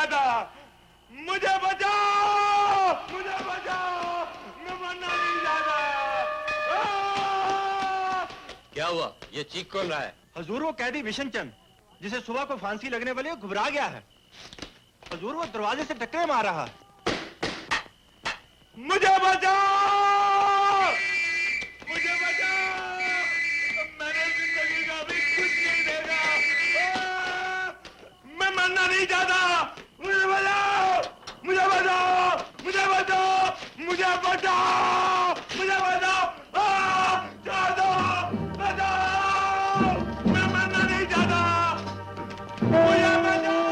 जाता। मुझे बचाओ, मुझे बचाओ, मैं मरना नहीं चाहता। क्या हुआ? ये चीख कौन रहा है? हुजूर, वो कैदी विशन चंद, जिसे सुबह को फांसी लगने वाली है, घबरा गया है। हुजूर, वो दरवाजे से टक्कर मार रहा है। मुझे बचाओ, मुझे बचाओ, मैंने जिंदगी का भी कुछ नहीं देखा। मैं मरना नहीं चाहता। मुझे बचाओ, मुझे बचाओ, मुझे बचाओ, मुझे बचाओ, मुझे बचाओ, छोड़ दो, बचाओ, मैं मरना नहीं चाहता। मुझे बचाओ।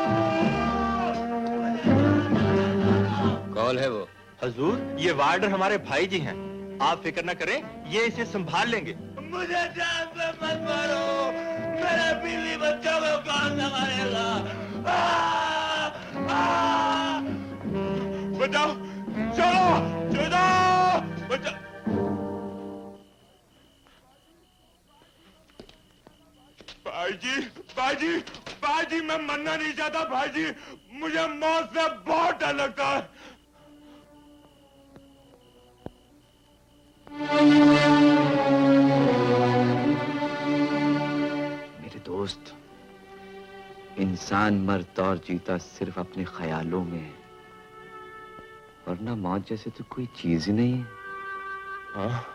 कौन है वो? हुजूर, ये वार्डर हमारे भाई जी हैं। आप फिक्र न करें, ये इसे संभाल लेंगे। मुझे जान पे मत मारो, मेरे बीवी बच्चों को कौन संभालेगा? बचाओ, चलो, चलो, बचाओ। भाईजी, भाईजी, भाईजी, मैं मरना नहीं चाहता भाईजी। मुझे मौत से बहुत डर लगता है। मेरे दोस्त, इंसान मरता और जीता सिर्फ अपने ख्यालों में है, वरना मौत जैसे तो कोई चीज ही नहीं है। हाँ?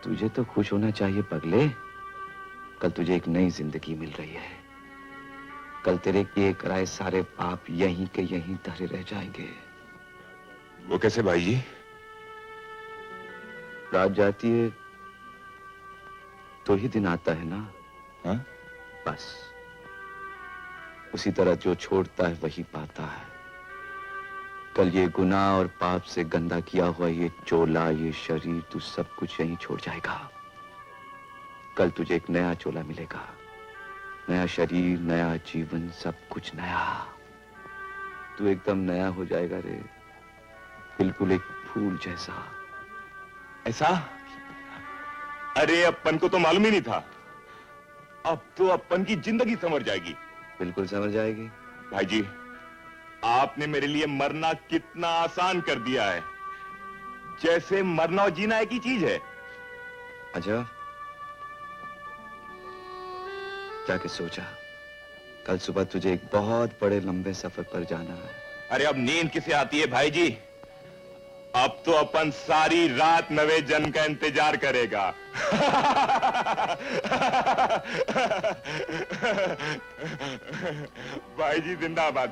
तुझे तो खुश होना चाहिए पगले। कल तुझे एक नई जिंदगी मिल रही है। कल तेरे किए कराए सारे पाप यहीं के यहीं धरे रह जाएंगे। वो कैसे भाईजी? रात जाती है तो ही दिन आता है ना। हाँ? बस उसी तरह जो छोड़ता है वही पाता है। कल ये गुनाह और पाप से गंदा किया हुआ ये चोला, ये शरीर, तू सब कुछ यहीं छोड़ जाएगा। कल तुझे एक नया चोला मिलेगा, नया शरीर, नया जीवन, सब कुछ नया। तू एकदम नया हो जाएगा रे, बिल्कुल एक फूल जैसा। ऐसा? अरे अपन को तो मालूम ही नहीं था। अब तो अपन की जिंदगी संवर जाएगी। बिल्कुल समझ जाएगी। भाईजी, आपने मेरे लिए मरना कितना आसान कर दिया है, जैसे मरना और जीना एक ही चीज है। अच्छा, जाके सोचा, कल सुबह तुझे एक बहुत बड़े लंबे सफर पर जाना है। अरे अब नींद किसे आती है भाईजी? अब तो अपन सारी रात नवे जन्म का इंतजार करेगा। भाईजी जिंदाबाद।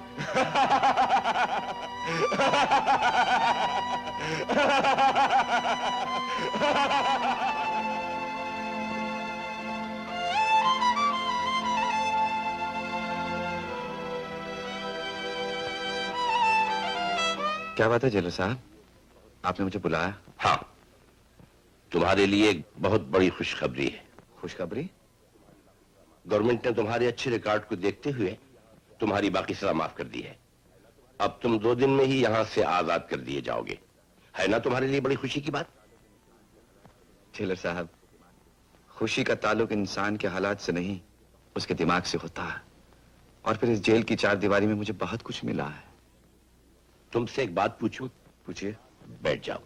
क्या बात है जेलर साहब, आपने मुझे बुलाया? हाँ, तुम्हारे लिए एक बहुत बड़ी खुशखबरी है। खुशखबरी? गवर्नमेंट ने तुम्हारे अच्छे रिकॉर्ड को देखते हुए तुम्हारी बाकी सजा माफ कर दी है। अब तुम 2 दिन में ही यहां से आजाद कर दिए जाओगे। है ना तुम्हारे लिए बड़ी खुशी की बात? जेलर साहब, खुशी का ताल्लुक इंसान के हालात से नहीं, उसके दिमाग से होता है। और फिर इस जेल की 4 दीवारी में मुझे बहुत कुछ मिला है। तुमसे एक बात पूछूं? पूछिए। बैठ जाओ।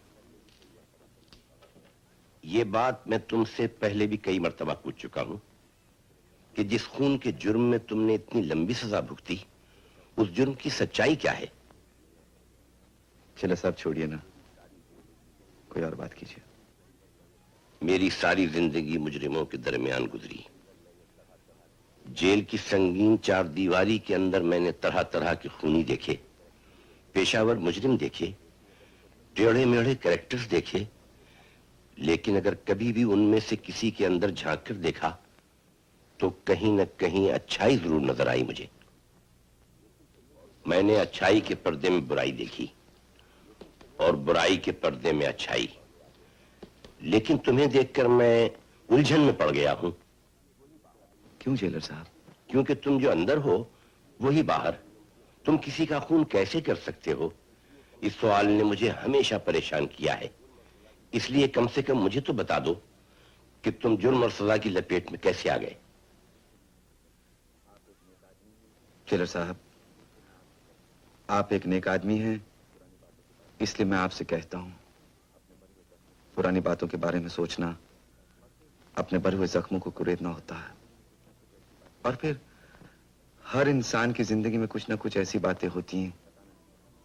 ये बात मैं तुमसे पहले भी कई मर्तबा पूछ चुका हूं कि जिस खून के जुर्म में तुमने इतनी लंबी सजा भुगती, उस जुर्म की सच्चाई क्या है? चलो साहब छोड़िए ना, कोई और बात कीजिए। मेरी सारी जिंदगी मुजरिमों के दरमियान गुजरी। जेल की संगीन 4 दीवारी के अंदर मैंने तरह तरह के खूनी देखे, पेशावर मुजरिम देखे, टेढ़े मेढ़े कैरेक्टर्स देखे, लेकिन अगर कभी भी उनमें से किसी के अंदर झांक कर देखा तो कहीं न कहीं अच्छाई जरूर नजर आई मुझे। मैंने अच्छाई के पर्दे में बुराई देखी और बुराई के पर्दे में अच्छाई, लेकिन तुम्हें देखकर मैं उलझन में पड़ गया हूं। क्यों जेलर साहब? क्योंकि तुम जो अंदर हो वही बाहर। तुम किसी का खून कैसे कर सकते हो? इस सवाल ने मुझे हमेशा परेशान किया है। इसलिए कम से कम मुझे तो बता दो कि तुम जुर्म और सजा की लपेट में कैसे आ गए। जेलर साहब, आप एक नेक आदमी हैं, इसलिए मैं आपसे कहता हूं, पुरानी बातों के बारे में सोचना अपने भरे हुए जख्मों को कुरेदना होता है। और फिर हर इंसान की जिंदगी में कुछ ना कुछ ऐसी बातें होती हैं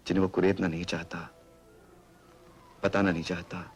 जिन्हें वो कुरेदना नहीं चाहता, बताना नहीं चाहता।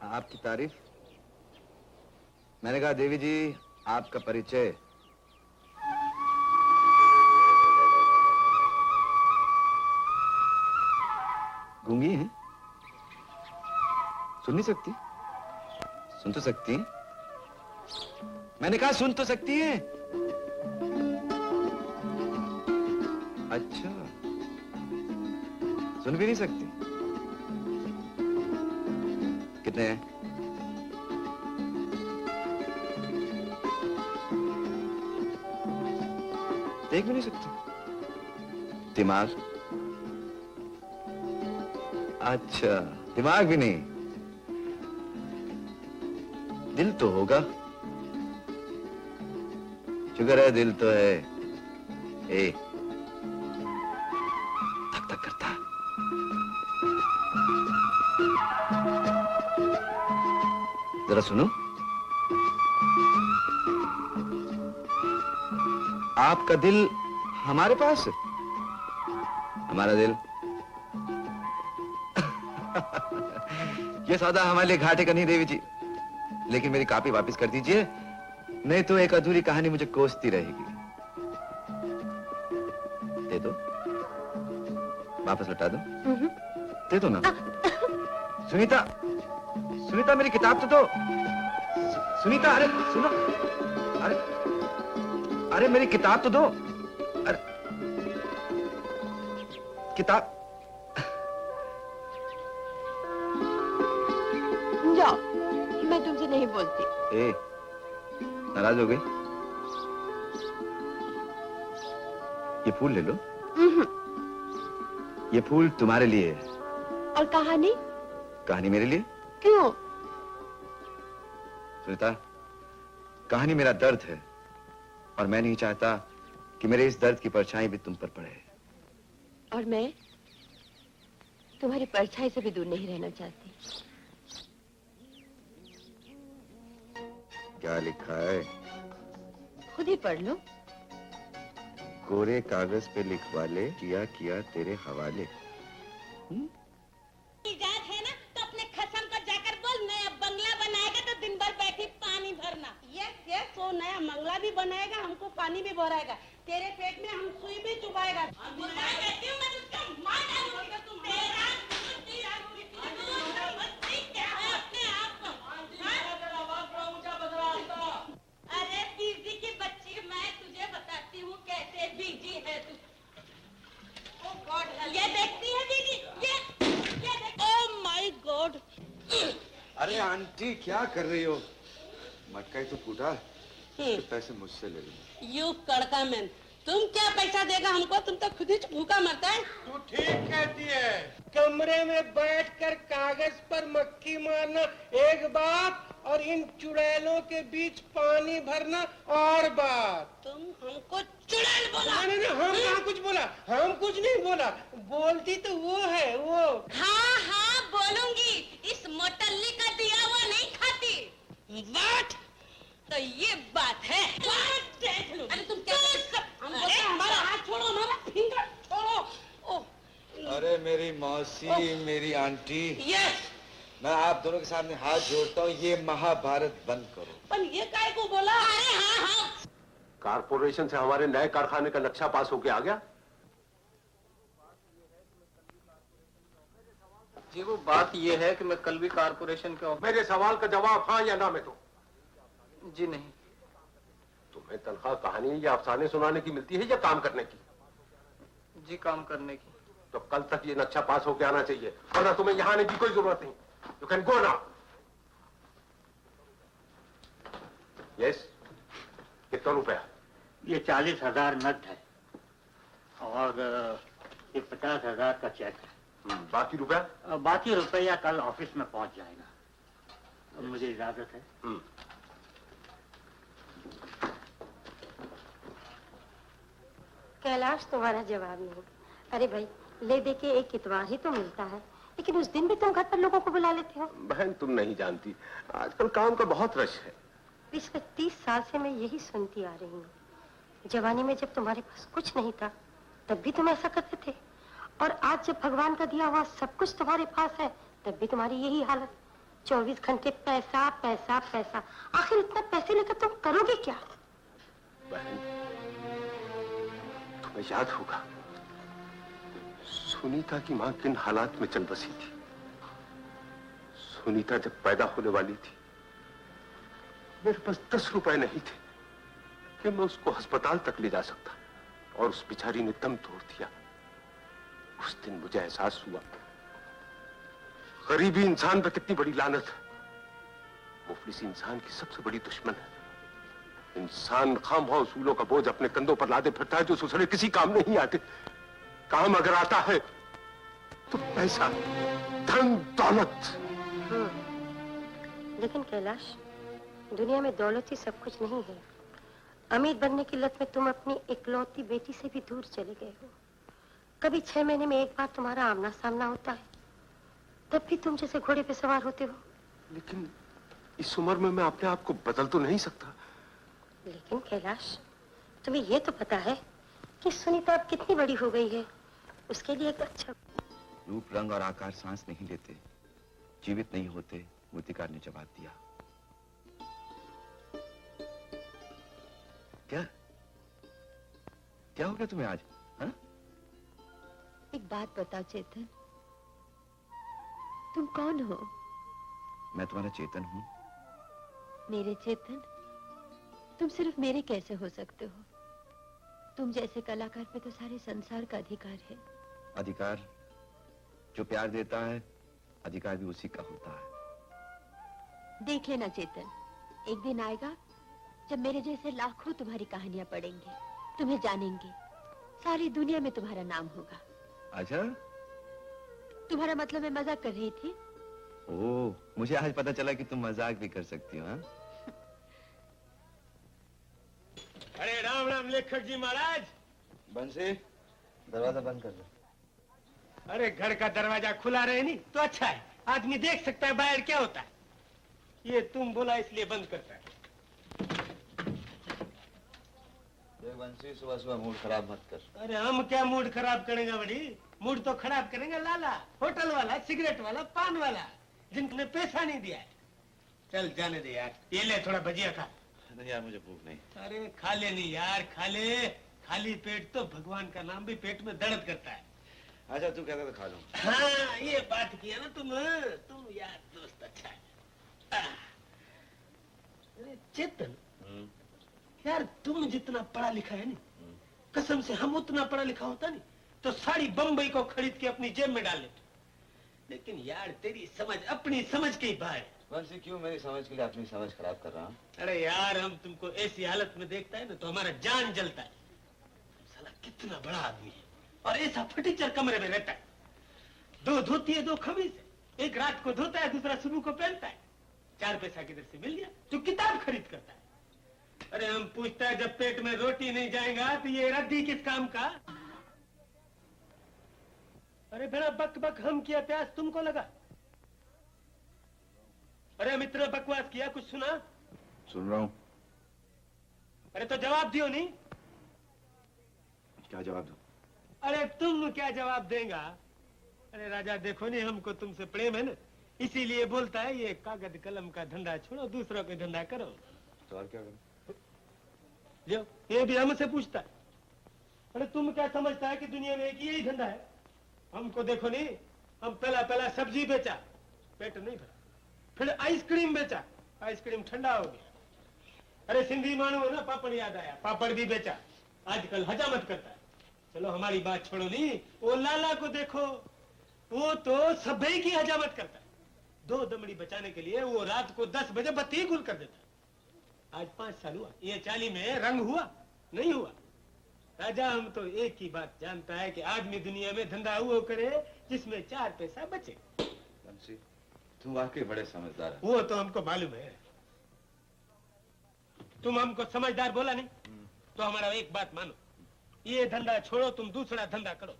आपकी तारीफ। मैंने कहा देवी जी आपका परिचय। गूंगी हैं? सुन नहीं सकती? सुन तो सकती हैं? मैंने कहा सुन तो सकती हैं? अच्छा, सुन भी नहीं सकती? कितने हैं? देख भी नहीं सकती? दिमाग? अच्छा, दिमाग भी नहीं, दिल तो होगा। शुक्र है दिल तो है। ए, धक धक करता। जरा सुनो, आपका दिल हमारे पास है, हमारा दिल ये सौदा हमारे लिए घाटे का नहीं देवी जी, लेकिन मेरी कॉपी वापस कर दीजिए, नहीं तो एक अधूरी कहानी मुझे कोसती रहेगी। दे दो, वापस लौटा दो। दे दो ना। सुनीता, सुनीता मेरी किताब तो दो। सुनीता, अरे सुनो, अरे अरे मेरी किताब तो दो। किताब जाओ, मैं तुमसे नहीं बोलती। ए, नाराज हो गई? ये फूल ले लो। ये फूल तुम्हारे लिए है। और कहानी? कहानी मेरे लिए? क्यों? सुनीता, कहानी मेरा दर्द है और मैं नहीं चाहता कि मेरे इस दर्द की परछाई भी तुम पर पड़े। और मैं तुम्हारी परछाई से भी दूर नहीं रहना चाहती। क्या लिखा है? खुद ही पढ़ लो। कोरे कागज पे लिखवा ले, किया किया तेरे हवाले। इजाजत है ना तो अपने खसम को जाकर बोल, नया बंगला बनाएगा तो दिन भर बैठी पानी भरना। यस यस, वो नया बंगला भी बनाएगा, हमको पानी भी भराएगा, तेरे पेट में हम सुई भी चुभाएगा। मैं कहती हूँ मैं तुझको मार डालूंगी, तुम तेरा क्या है अपने आप को? अरे बीजी की बच्ची, मैं तुझे बताती हूँ कैसे बीजी है तू। ये देखती है दीदी, ये देख। Oh my God. अरे आंटी क्या कर रही हो? मटका ही तो फूटा, पैसे मुझसे ले लो। यू कड़का मैन, तुम क्या पैसा देगा हमको? तुम तो खुद ही भूखा मरता है। तू ठीक कहती है। कमरे में बैठकर कागज पर मक्खी मारना एक बात, और इन चुड़ैलों के बीच पानी भरना और बात। तुम हमको चुड़ैल बोला? नहीं नहीं, हम कहाँ कुछ बोला, हम कुछ नहीं बोला, बोलती तो वो है वो। हाँ हाँ बोलूंगी, इस मोटल्ली का दिया हुआ नहीं खाती। What? तो ये बात है। अरे तुम क्या हमको तो हमारा हाथ छोड़ो, हमारा फिंगर छोड़ो। ओह अरे मेरी मौसी, मेरी आंटी, यस, मैं आप दोनों के सामने हाथ जोड़ता हूँ, ये महाभारत बंद करो। पर ये काय को बोला? अरे हाँ हाँ, कारपोरेशन से हमारे नए कारखाने का नक्शा पास होके आ गया। जी वो बात ये है कि मैं कल भी कारपोरेशन के ऑफिस। मेरे सवाल का जवाब हाँ या ना में दो। जी नहीं। तुम्हें तनख्वाह कहानी या अफसाने सुनाने की मिलती है या काम करने की? जी काम करने की। तो कल तक ये नक्शा पास होके आना चाहिए, वरना तुम्हें यहाँ आने की कोई जरूरत नहीं। You can go now. Yes, कितना रुपया? ये 40,000 नकद है और ये 50,000 का चेक है। बाकी रुपया? बाकी रुपया कल ऑफिस में पहुंच जाएगा। मुझे इजाजत है। कैलाश तुम्हारा जवाब नहीं। अरे भाई, ले दे के एक इतवार ही तो मिलता है, लेकिन उस दिन भी तुम घर पर लोगों को बुला लेते हो। बहन तुम नहीं जानती, आजकल काम का बहुत रश है। पिछले 30 साल से मैं यही सुनती आ रही हूँ। जवानी में जब तुम्हारे पास कुछ नहीं था तब भी तुम ऐसा करते थे, और आज जब भगवान का दिया हुआ सब कुछ तुम्हारे पास है तब भी तुम्हारी यही हालत। 24 घंटे पैसा पैसा पैसा। आखिर इतना पैसे लेकर तुम करोगे क्या? बहन तुम्हें याद होगा सुनीता की मां किन हालात में चल बसी थी। सुनीता जब पैदा होने वाली थी मेरे पास 10 रुपए नहीं थे कि मैं उसको अस्पताल तक ले जा सकता, और उस बेचारी ने दम तोड़ दिया। उस दिन मुझे एहसास हुआ गरीबी इंसान पर कितनी बड़ी लानत है। मुफलिस इंसान की सबसे बड़ी दुश्मन है। इंसान खामखा उसूलों का बोझ अपने कंधों पर लादे फिरता है जो सुसड़े किसी काम नहीं आते। काम अगर आता है तो पैसा, धन, दौलत। लेकिन कैलाश, दुनिया में दौलत ही सब कुछ नहीं है। अमीर बनने की लत में तुम अपनी इकलौती बेटी से भी दूर चले गए हो। कभी 6 महीने में एक बार तुम्हारा आमना सामना होता है, तब भी तुम जैसे घोड़े पे सवार होते हो। लेकिन इस उम्र में मैं अपने आप को बदल तो नहीं सकता। लेकिन कैलाश, तुम्हें ये तो पता है कि सुनीता अब कितनी बड़ी हो गई है। उसके लिए एक अच्छा रूप, रंग और आकार सांस नहीं लेते, जीवित नहीं होते, मूर्तिकार ने जवाब दिया। क्या क्या हो गया तुम्हें आज? हा? एक बात बताओ चेतन, तुम कौन हो? मैं तुम्हारा चेतन हूँ। मेरे चेतन? तुम सिर्फ मेरे कैसे हो सकते हो? तुम जैसे कलाकार पे तो सारे संसार का अधिकार है, अधिकार जो प्यार देता है, अधिकार भी उसी का होता है। देख लेना चेतन, एक दिन आएगा जब मेरे जैसे लाखों तुम्हारी कहानियां पढ़ेंगे, तुम्हें जानेंगे, सारी दुनिया में तुम्हारा नाम होगा। अच्छा, तुम्हारा मतलब मैं मजाक कर रही थी। ओह, मुझे आज पता चला कि तुम मजाक भी कर सकती हो। हाँ? अरे राम राम लेखक जी महाराज। बंसी, दरवाजा बंद कर दो। अरे घर का दरवाजा खुला रहे नहीं तो अच्छा है, आदमी देख सकता है बाहर क्या होता है। ये तुम बोला इसलिए बंद करता है। बंसी, सुबह सुबह मूड खराब मत कर। अरे हम क्या मूड खराब करेंगे बड़ी, मूड तो खराब करेंगे लाला, होटल वाला, सिगरेट वाला, पान वाला, जिनने पैसा नहीं दिया है। चल जाने दे यार, ये ले थोड़ा भजिया खा। नहीं यार, मुझे भूख नहीं। अरे खा ले नहीं यार, खा ले। खाली पेट तो भगवान का नाम भी पेट में दर्द करता है। अच्छा तू कहता तो खा लूं। हाँ ये बात किया ना तुम यार दोस्त, अच्छा है। अरे चेतन, यार तुम जितना पढ़ा लिखा है नहीं, कसम से हम उतना पढ़ा लिखा होता नहीं तो सारी बम्बई को खरीद के अपनी जेब में डाल लेते। लेकिन यार तेरी समझ अपनी समझ के ही बाहर है। बंसी, क्यों मेरी समझ के लिए अपनी समझ खराब कर रहा हूँ? अरे यार हम तुमको ऐसी हालत में देखता है ना तो हमारा जान जलता है। साला कितना बड़ा आदमी है और ऐसा फटीचर कमरे में रहता है। 2 धोती है 2 खमीज है, एक रात को धोता है दूसरा सुबह को पहनता है। 4 पैसा किधर से मिल गया तो किताब खरीद करता है। अरे हम पूछता है जब पेट में रोटी नहीं जाएगा तो ये रद्दी किस काम का। अरे बेटा बक बक हम किया, प्यास तुमको लगा। अरे मित्र बकवास किया, कुछ सुना? सुन रहा हूँ। अरे तो जवाब दियो नहीं। क्या जवाब दूं? अरे तुम क्या जवाब देगा? अरे राजा देखो नहीं, हमको तुमसे प्रेम है ना, इसीलिए बोलता है ये कागज कलम का धंधा छोड़ो, दूसरों का धंधा करो। तो और क्या करूं? जो ये भी हमसे पूछता है। अरे तुम क्या समझता है कि दुनिया में एक यही धंधा है? हमको देखो नहीं, हम पहला सब्जी बेचा, पेट नहीं भरा, फिर आइसक्रीम बेचा, आइसक्रीम ठंडा हो गया। अरे सिंधी मानो हो ना, पापड़ याद आया, पापड़ भी बेचा, आजकल हजामत करता है। चलो हमारी बात छोड़ो नहीं, वो लाला को देखो, वो तो सभी की हजामत करता है। 2 दमड़ी बचाने के लिए वो रात को 10 बजे बत्ती गुल कर देता है। आज 5 साल हुआ, ये 40 में रंग हुआ नहीं हुआ। राजा हम तो एक ही बात जानता है कि आदमी दुनिया में धंधा वो करे जिसमें 4 पैसा बचे। बंसी, तुम वाकई बड़े समझदार है। वो तो हमको मालूम है। तुम हमको समझदार बोला नहीं तो हमारा एक बात मानो, ये धंधा छोड़ो, तुम दूसरा धंधा करो।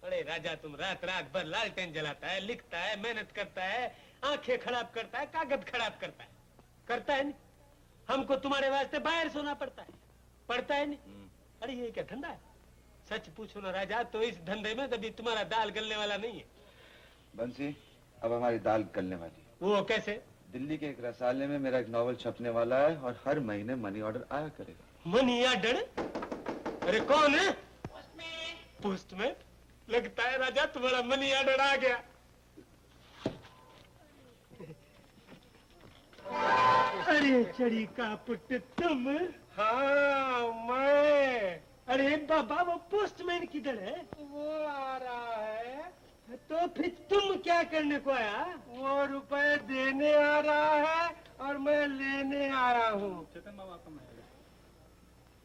अरे राजा तुम रात रात भर लालटेन जलाता है, लिखता है, मेहनत करता है, आंखें खराब करता है, कागज खराब करता है नहीं। हमको तुम्हारे वास्ते बाहर सोना पड़ता है, पड़ता है नहीं। अरे ये क्या धंधा है? सच पूछो ना राजा, तो इस धंधे में कभी तुम्हारा दाल गलने वाला नहीं है। बंसी, अब हमारी दाल गलने वाली। वो कैसे? दिल्ली के एक रसाले में मेरा एक नॉवल छपने वाला है और हर महीने मनी ऑर्डर आया करेगा। Money order? अरे कौन है? पोस्टमैन। लगता है राजा तुम्हारा मनी ऑर्डर आ गया। अरे चढ़ी का पुट तुम? हाँ मैं। अरे बाबा वो पोस्टमैन किधर है? वो आ रहा है। तो फिर तुम क्या करने को आया? वो रुपए देने आ रहा है और मैं लेने आ रहा हूँ। चेतन बाबा का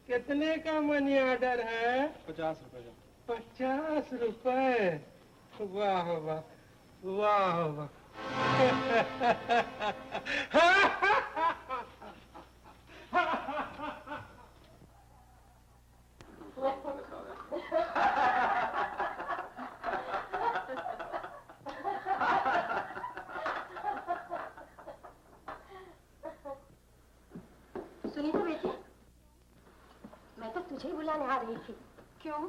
कितने का मनी ऑर्डर है? 50 रुपए का। 50 रुपए? वाह वाह वाह वाह। सुनीता बेटी, मैं तो तुझे ही बुलाने आ रही थी। क्यों?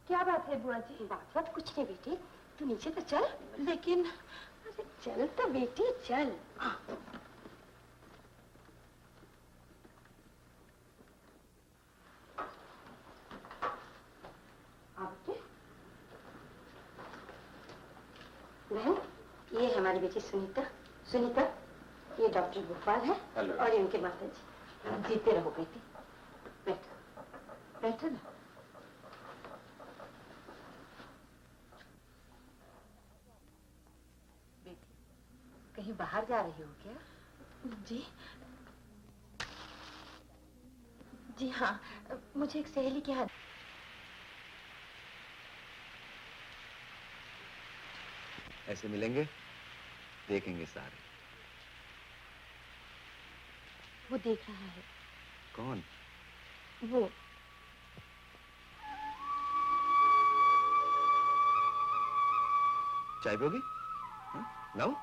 क्या बात है बुआ जी? बात कुछ नहीं बेटी, तू नीचे तो चल। लेकिन अरे चल तो बेटी चल। बहन, ये है हमारी बेटी सुनीता। सुनीता, ये डॉक्टर गोपाल है। हेलो। और इनके माता जी। जीते रहो बेटी, बैठो बैठो ना। कहीं बाहर जा रही हो क्या? जी जी हाँ, मुझे एक सहेली के हाथ। ऐसे मिलेंगे, देखेंगे सारे। वो देख रहा है। कौन? वो चाय पियोगी? लाओ।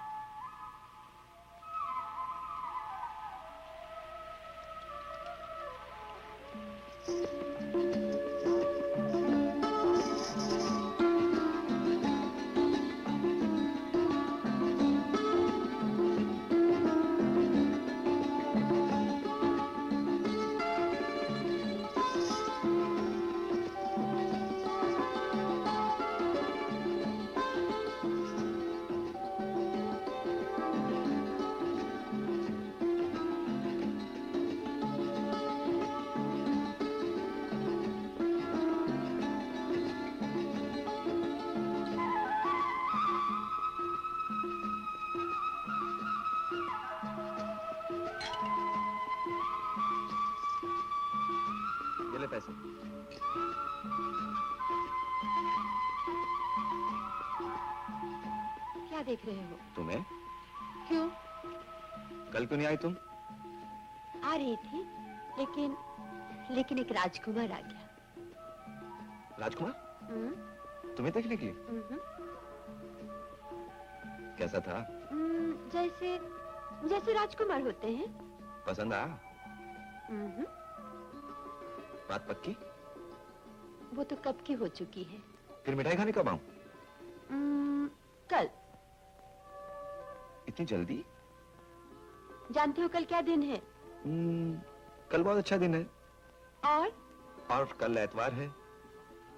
ये ले पैसे। क्या देख रहे हो? तुम्हें? क्यों? कल क्यों नहीं आई तुम? आ रही थी, लेकिन एक राजकुमार आ गया। राजकुमार? तुम्हें देखने के लिए? कैसा था? जैसे राजकुमार होते हैं। पसंद आया? बात पक्की? वो तो कब की हो चुकी है। फिर मिठाई खाने कब आऊं? कल। इतनी जल्दी? जानते हो कल क्या दिन है? कल बहुत अच्छा दिन है। और कल एतवार है।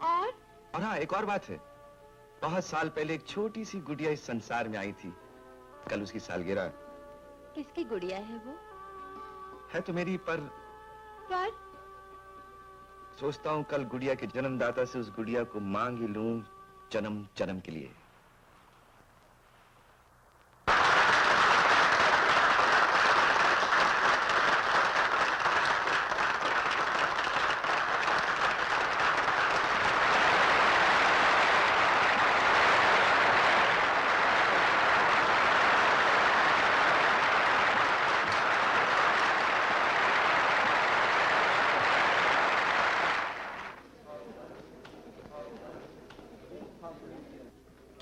और हाँ, एक और बात है। बहुत साल पहले एक छोटी सी गुड़िया इस संसार में आई थी। कल उसकी सालगिरह। किसकी गुड़िया है वो? है तो मेरी, पर सोचता हूँ कल गुड़िया के जन्मदाता से उस गुड़िया को मांग ही लूं, जन्म जन्म के लिए।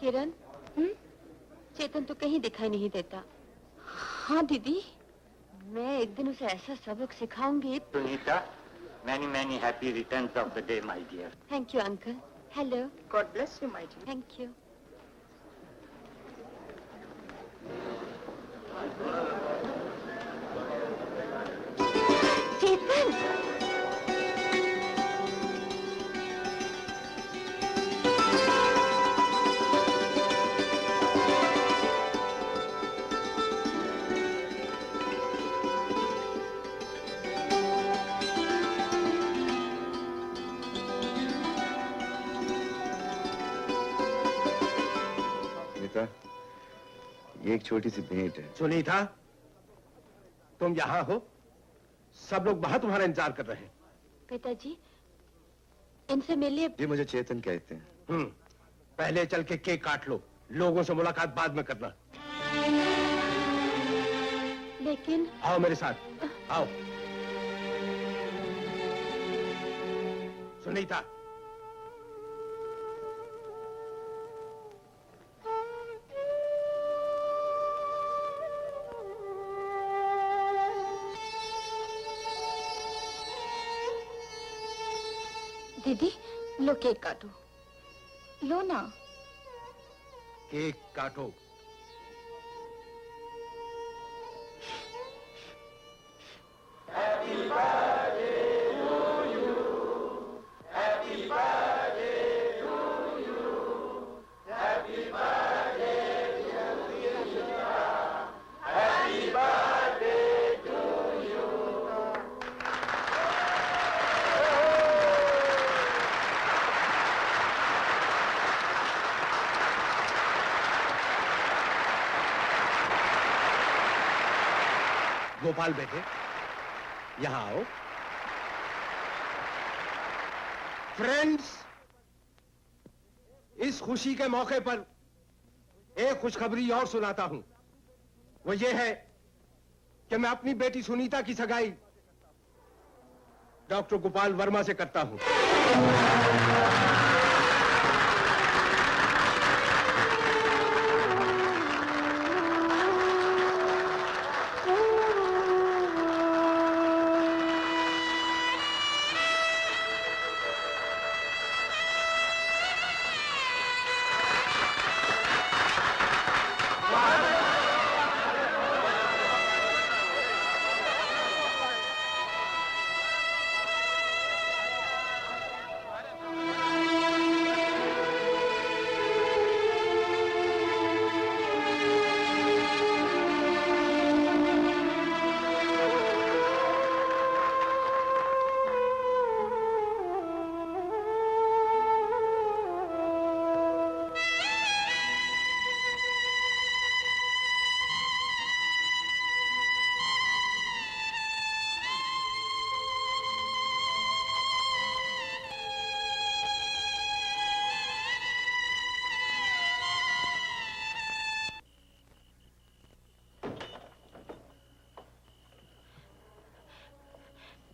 किरण, चेतन तो कहीं दिखाई नहीं देता। हाँ दीदी। मैं एक दिन उसे ऐसा सबक सिखाऊंगी। Sunita, many happy returns of the day, my dear. Thank you uncle. Hello. God bless you, my dear. Thank you. Chetan, ये एक छोटी सी भेंट है। सुनीता, तुम यहाँ हो? सब लोग बाहर तुम्हारा इंतजार कर रहे हैं। पिताजी, इनसे मिलिए। जी, मुझे चेतन कहते हैं। पहले चल के केक काट लो, लोगों से मुलाकात बाद में करना। लेकिन आओ मेरे साथ, आओ। सुनीता, दीदी, लो केक काटो। लो ना। केक काटो। गोपाल बेटे, यहां आओ। फ्रेंड्स, इस खुशी के मौके पर एक खुशखबरी और सुनाता हूं। वो ये है कि मैं अपनी बेटी सुनीता की सगाई डॉक्टर गोपाल वर्मा से करता हूं।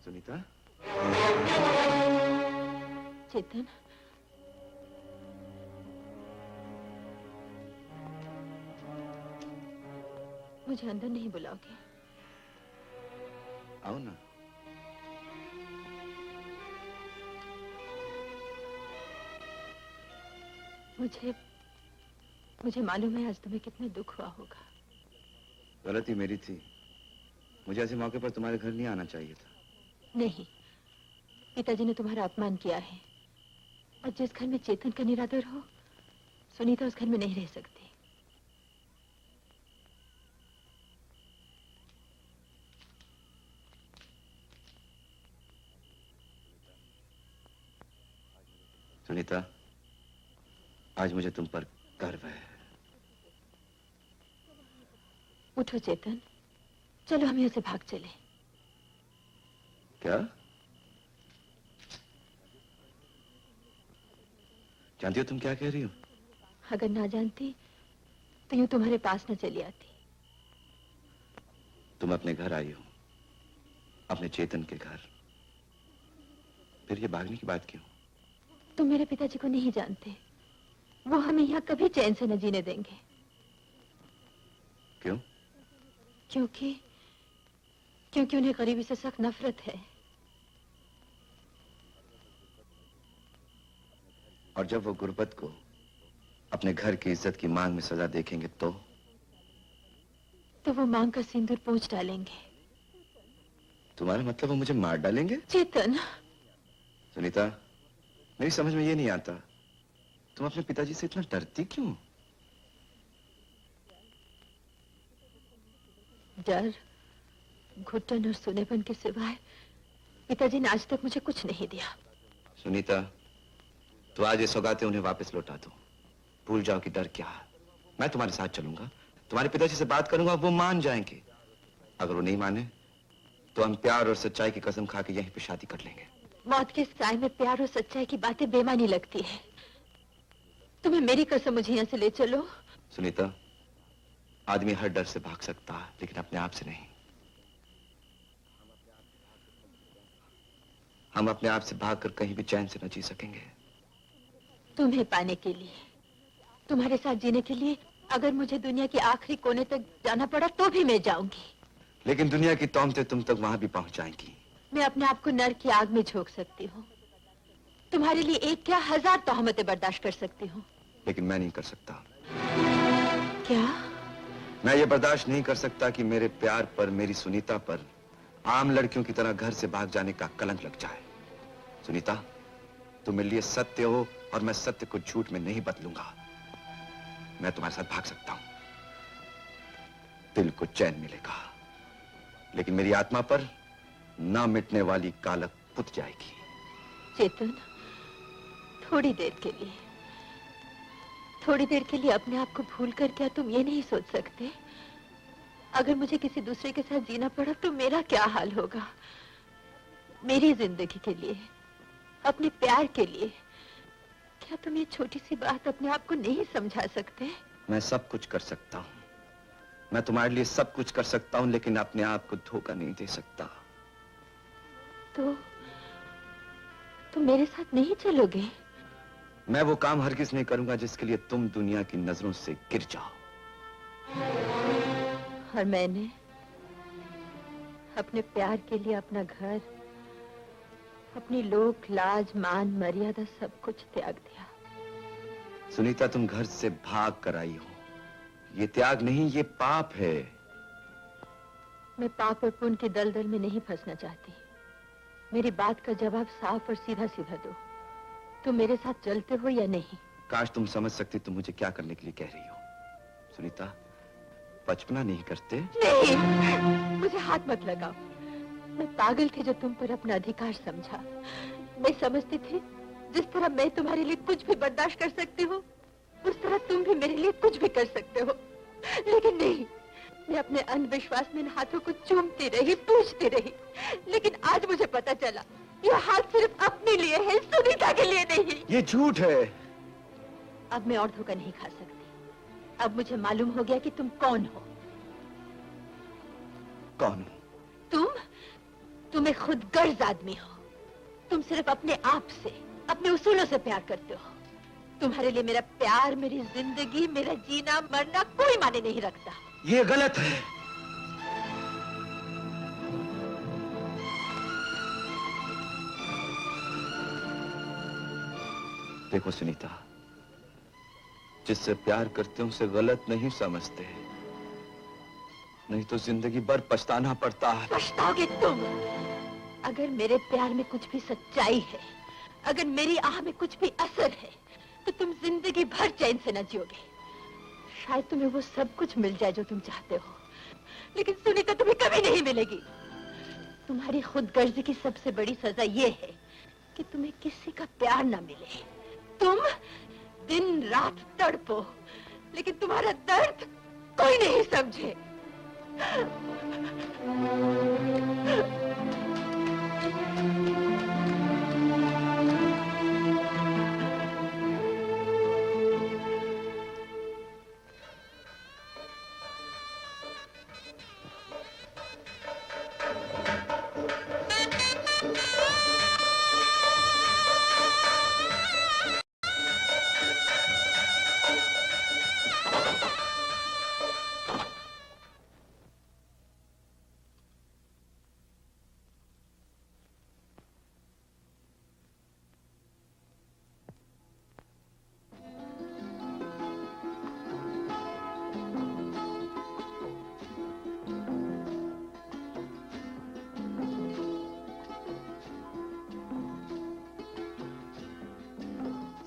सुनीता, चेतन, मुझे अंदर नहीं बुलाओगे? आओ ना। मुझे मालूम है आज तुम्हें कितना दुख हुआ होगा। गलती मेरी थी। मुझे ऐसे मौके पर तुम्हारे घर नहीं आना चाहिए था। नहीं, पिताजी ने तुम्हारा अपमान किया है, और जिस घर में चेतन का निरादर हो, सुनीता उस घर में नहीं रह सकती। सुनीता, आज मुझे तुम पर गर्व है। उठो चेतन, चलो हम यहाँ से भाग चले। क्या? जानती हो तुम क्या कह रही हो? अगर ना जानती तो यूं तुम्हारे पास न चली आती। तुम अपने घर आई हो, अपने चेतन के घर, फिर ये भागने की बात क्यों? तुम मेरे पिताजी को नहीं जानते, वो हमें यहाँ कभी चैन से न जीने देंगे। क्यों? क्योंकि उन्हें गरीबी से सख्त नफरत है। और जब वो गुर्बत को अपने घर की इज्जत की मांग में सजा देखेंगे तो वो मांग का सिंदूर पोंछ डालेंगे। तुम्हारा मतलब वो मुझे मार डालेंगे? चेतन, सुनीता, मेरी समझ में ये नहीं आता, तुम अपने पिताजी से इतना डरती क्यों? डर, घुटन और सुनेपन के सिवाय पिताजी ने आज तक मुझे कुछ नहीं दिया। सुनीता, तो आज ये सौगातें उन्हें वापस लौटा दो। भूल जाओ कि डर क्या है। मैं तुम्हारे साथ चलूंगा, तुम्हारे पिताजी से बात करूंगा, वो मान जाएंगे। अगर वो नहीं माने तो हम प्यार और सच्चाई की कसम खा के यहीं पे शादी कर लेंगे। मौत के साय में प्यार और सच्चाई की बातें बेमानी लगती है। तुम्हें मेरी कसम, मुझे यहाँ से ले चलो। सुनीता, आदमी हर डर से भाग सकता है, लेकिन अपने आप से नहीं। हम अपने आप से भागकर कहीं भी चैन से न जी सकेंगे। तुम्हें पाने के लिए, तुम्हारे साथ जीने के लिए, अगर मुझे दुनिया के आखिरी कोने तक जाना पड़ा तो भी मैं जाऊंगी। लेकिन दुनिया की तौहमतें तुम तक वहां भी पहुंच जाएंगी। मैं अपने आप को नर्क की आग में झोंक सकती हूँ। तुम्हारे लिए एक क्या 1000 तोहमतें बर्दाश्त कर सकती हूँ, लेकिन मैं नहीं कर सकता। क्या? मैं ये बर्दाश्त नहीं कर सकता कि मेरे प्यार पर, मेरी सुनीता पर आम लड़कियों की तरह घर से भाग जाने का कलंक लग जाए। सुनीता, तुम मेरे लिए सत्य हो और मैं सत्य को झूठ में नहीं बदलूंगा। मैं तुम्हारे साथ भाग सकता हूं, दिल को चैन मिलेगा, लेकिन मेरी आत्मा पर ना मिटने वाली कालक पुत जाएगी। चेतन, थोड़ी देर के लिए अपने आप को भूल कर क्या तुम ये नहीं सोच सकते अगर मुझे किसी दूसरे के साथ जीना पड़ा तो मेरा क्या हाल होगा? मेरी जिंदगी के लिए, अपने प्यार के लिए, क्या तुम ये छोटी सी बात अपने आप को नहीं समझा सकते? मैं सब कुछ कर सकता हूँ, मैं तुम्हारे लिए सब कुछ कर सकता हूँ, लेकिन अपने आप को धोखा नहीं दे सकता। तो तुम मेरे साथ नहीं चलोगे? मैं वो काम हरगिज नहीं करूंगा जिसके लिए तुम दुनिया की नजरों से गिर जाओ। और मैंने अपने प्यार के लिए अपना घर, अपनी लोक लाज मान मर्यादा सब कुछ त्याग दिया। सुनीता, तुम घर से भाग कर आई हो। ये त्याग नहीं, ये पाप है। मैं पाप और पुण्य के दलदल में नहीं फंसना चाहती। मेरी बात का जवाब साफ और सीधा सीधा दो। तुम मेरे साथ चलते हो या नहीं? काश तुम समझ सकती तुम मुझे क्या करने के लिए कह रही हो। सुनीता, बचपना नहीं करते? नहीं, मुझे हाथ मत लगाओ। मैं पागल थी जो तुम पर अपना अधिकार समझा। मैं समझती थी जिस तरह मैं तुम्हारे लिए कुछ भी बर्दाश्त कर सकती हूँ, उस तरह तुम भी मेरे लिए कुछ भी कर सकते हो। लेकिन नहीं, मैं अपने अंधविश्वास में इन हाथों को चूमती रही, पूछती रही। लेकिन आज मुझे पता चला ये हाथ सिर्फ अपने लिए है, सुनीता के लिए नहीं। ये झूठ है। अब मैं और धोखा नहीं खा सकती। अब मुझे मालूम हो गया कि तुम कौन हो। कौन हो? तुम एक खुदगर्ज आदमी हो। तुम सिर्फ अपने आप से, अपने उसूलों से प्यार करते हो। तुम्हारे लिए मेरा प्यार, मेरी जिंदगी, मेरा जीना मरना कोई माने नहीं रखता। ये गलत है। देखो सुनीता, जिससे प्यार करते हैं उसे गलत नहीं समझते, नहीं तो जिंदगी भर पछताना पड़ता है। पछताओगे तुम। अगर मेरे प्यार में कुछ भी सच्चाई है, अगर मेरी आह में कुछ भी असर है, तो तुम जिंदगी भर चैन से न जियोगे। शायद तुम्हें वो सब कुछ मिल जाए जो तुम चाहते हो, लेकिन सुनीता तुम्हें कभी नहीं मिलेगी। तुम्हारी खुदगर्जी की सबसे बड़ी सजा ये है कि तुम्हें किसी का प्यार न मिले। तुम दिन रात तड़पो, लेकिन तुम्हारा दर्द कोई नहीं समझे।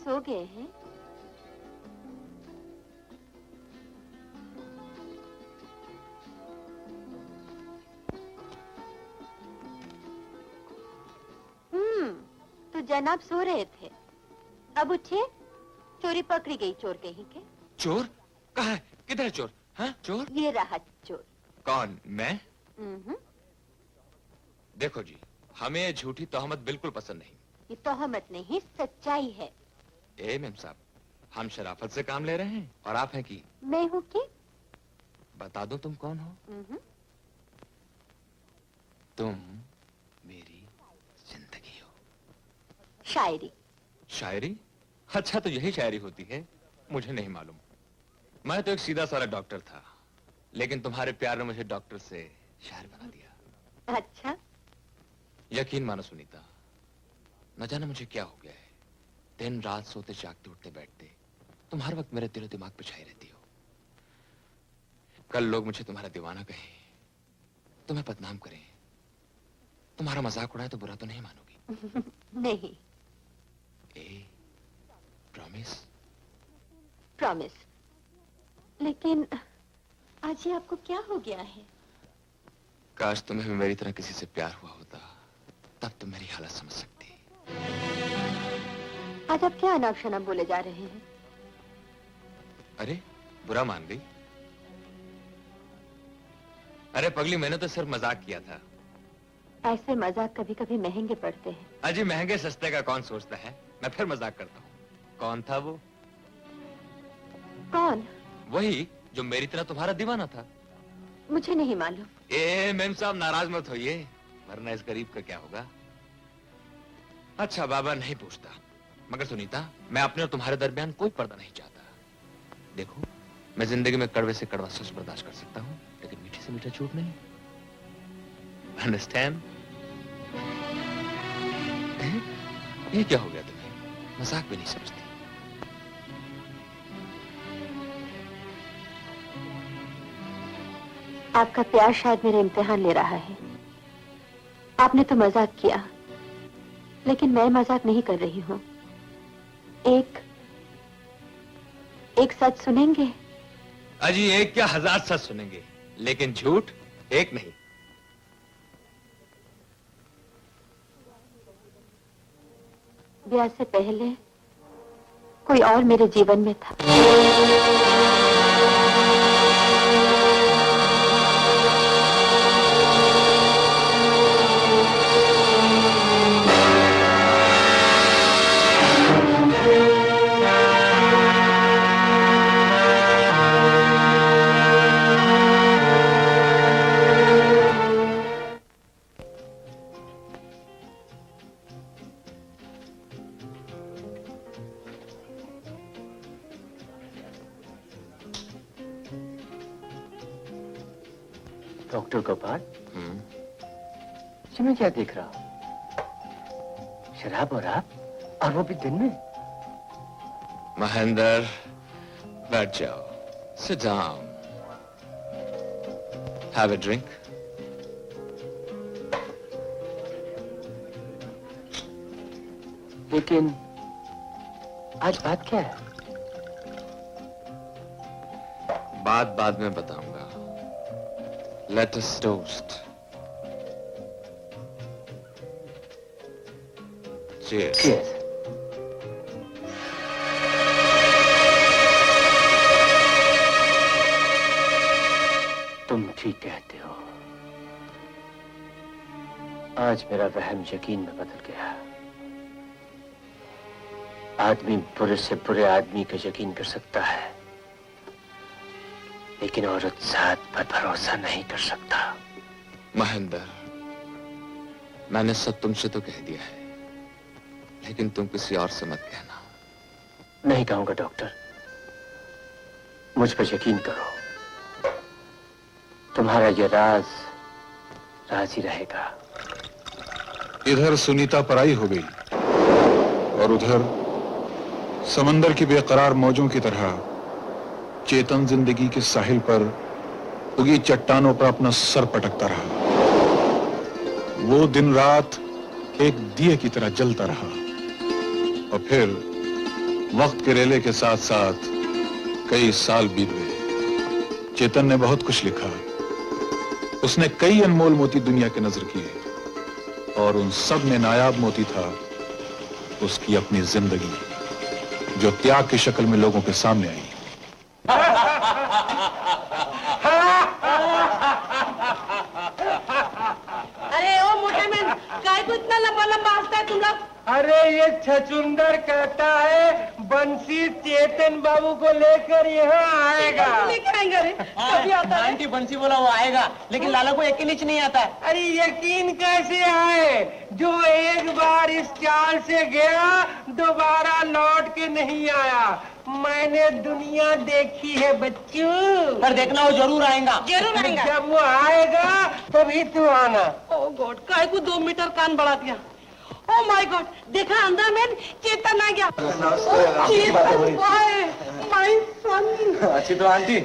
सो गए हैं? तो जनाब सो रहे थे, अब उठिए। चोरी पकड़ी गई चोर कहीं के। चोर? कहाँ है? किधर है चोर? हाँ, चोर? ये रहा चोर। कौन? मैं? देखो जी, हमें ये झूठी तोहमत बिल्कुल पसंद नहीं। ये तोहमत नहीं, सच्चाई है। ए मेम साहब, हम शराफत से काम ले रहे हैं और आप हैं की? मैं हूँ कि? बता दो तुम कौन हो? तुम मेरी जिंदगी हो। शायरी। शायरी? अच्छा, तो यही शायरी होती है? मुझे नहीं मालूम। मैं तो एक सीधा सारा डॉक्टर था, लेकिन तुम्हारे प्यार ने मुझे डॉक्टर से शायर बना दिया। अच्छा? यकीन मानो सुनीता, न जाने मुझे क्या हो गया है। दिन रात सोते जागते उठते बैठते तुम हर वक्त मेरे दिलो दिमाग पे छाई रहती हो। कल लोग मुझे तुम्हारा दीवाना कहें, तुम्हें बदनाम करें, तुम्हारा मजाक उड़ाए तो बुरा तो नहीं मानोगी? नहीं। प्रॉमिस? प्रॉमिस। लेकिन आज ये आपको क्या हो गया है? काश तुम्हें भी मेरी तरह किसी से प्यार हुआ होता, तब तुम मेरी हालत समझ सकती। आज आप क्या अनाप शनाप बोले जा रहे हैं? अरे, बुरा मान गई? अरे पगली, मैंने तो सिर्फ मजाक किया था। ऐसे मजाक कभी कभी महंगे पड़ते हैं। अजी महंगे सस्ते का कौन सोचता है? मैं फिर मजाक करता हूँ। कौन था वो? कौन? वही जो मेरी तरह तुम्हारा दीवाना था। मुझे नहीं मालूम। मेम साहब नाराज मत होइए, वरना इस गरीब का क्या होगा। अच्छा बाबा, नहीं पूछता, मगर सुनीता, मैं अपने और तुम्हारे दरमियान कोई पर्दा नहीं चाहता। देखो, मैं जिंदगी में कड़वे से कड़वा सच बर्दाश्त कर सकता हूँ, लेकिन मीठे से मीठा झूठ नहीं। अंडरस्टैंड? ये क्या हो गया तुम्हें? मजाक भी नहीं समझती। आपका प्यार शायद मेरा इम्तिहान ले रहा है। आपने तो मजाक किया, लेकिन मैं मजाक नहीं कर रही हूँ। एक सच सुनेंगे? अजी एक क्या 1000 सच सुनेंगे, लेकिन झूठ एक नहीं। ब्याह से पहले कोई और मेरे जीवन में था। डॉक्टर गोपाल, मैं क्या देख रहा हूँ? शराब और आप, और वो भी दिन में। महेंद्र, बैठ जाओ। Sit down. Have a drink. लेकिन आज बात क्या है? बात बाद में बताऊंगा। Let us toast. Cheers. Cheers. तुम ठीक कहते हो। आज मेरा वहम यकीन में बदल गया। आदमी बुरे से बुरे आदमी का यकीन कर सकता है, लेकिन औरत जात पर भरोसा नहीं कर सकता। महेंद्र, मैंने सब तुमसे तो कह दिया है, लेकिन तुम किसी और से मत कहना। नहीं कहूंगा डॉक्टर, मुझ पर यकीन करो। तुम्हारा ये राज ही रहेगा। इधर सुनीता पराई हो गई और उधर समंदर की बेकरार मौजों की तरह चेतन जिंदगी के साहिल पर उगी चट्टानों पर अपना सर पटकता रहा। वो दिन रात एक दिए की तरह जलता रहा और फिर वक्त के रेले के साथ साथ कई साल बीत गए। चेतन ने बहुत कुछ लिखा। उसने कई अनमोल मोती दुनिया के नजर किए और उन सब में नायाब मोती था उसकी अपनी जिंदगी, जो त्याग की शक्ल में लोगों के सामने आई। अरे ओ मोटे मैन, काय को इतना लंबा लंबा हंसता है तुम लोग? अरे ये छचुंदर कहता है बंसी चेतन बाबू को लेकर यहाँ आएगा। लेकर आएंगे? अरे कभी आता है? आंटी बंसी बोला वो आएगा, लेकिन लाला को यकीन ही नहीं आता है। अरे यकीन कैसे आए? जो एक बार इस चाल से गया दोबारा लौट के नहीं आया। मैंने दुनिया देखी है बच्चों। पर देखना वो जरूर आएगा। जरूर आएगा। जब वो आएगा तभी तू आना। ओ गॉड, काय को 2 मीटर कान बढ़ा दिया। ओ माय गॉड, देखा अंदर में चेतन आ गया। My son. अच्छी तो आंटी।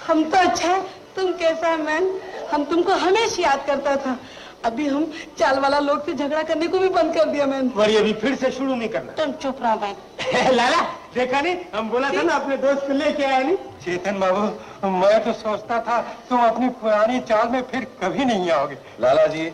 हम तो अच्छा है, तुम कैसा है मैन? हम तुमको हमेशा याद करता था। अभी हम चाल वाला लोग से झगड़ा करने को भी बंद कर दिया मैन। वही अभी फिर से शुरू नहीं करना। तुम चुप रहो मैन। लाला देखा नहीं, हम बोला था ना अपने दोस्त को लेके आया नहीं। चेतन बाबू, मैं तो सोचता था तुम अपनी पुरानी चाल में फिर कभी नहीं आओगे। लाला जी,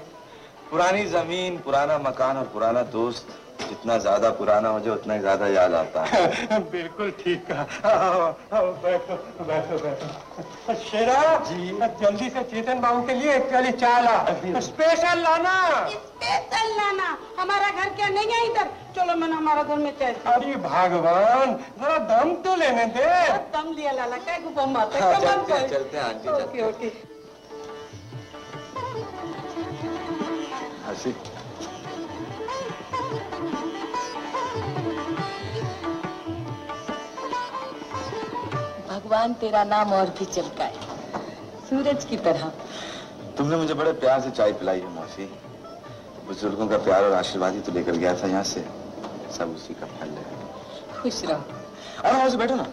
पुरानी जमीन, पुराना मकान और पुराना दोस्त जितना ज्यादा पुराना हो जाए उतना ही ज्यादा याद आता है। बिल्कुल ठीक कहा। आओ, बैठो बैठो बैठो। शेरा जी, जल्दी से चेतन बाबू के लिए एक प्याली चाय ला, स्पेशल लाना। स्पेशल लाना, हमारा घर क्या नहीं है इधर। चलो मैंने हमारा घर में चाय। अरे भगवान, जरा दम तो लेने दे। दम लिया लाला, क्या बम आता हाँ, चलते हैं आंटी, ओके ओके। हंसी। भगवान तेरा नाम और भी चमकाए, सूरज की तरह। तुमने मुझे बड़े प्यार से चाय पिलाई है मौसी। बुजुर्गों का प्यार और आशीर्वाद ही तो लेकर गया था यहाँ से, सब उसी का फल है। खुश रहो। अरे मौसी बैठो ना।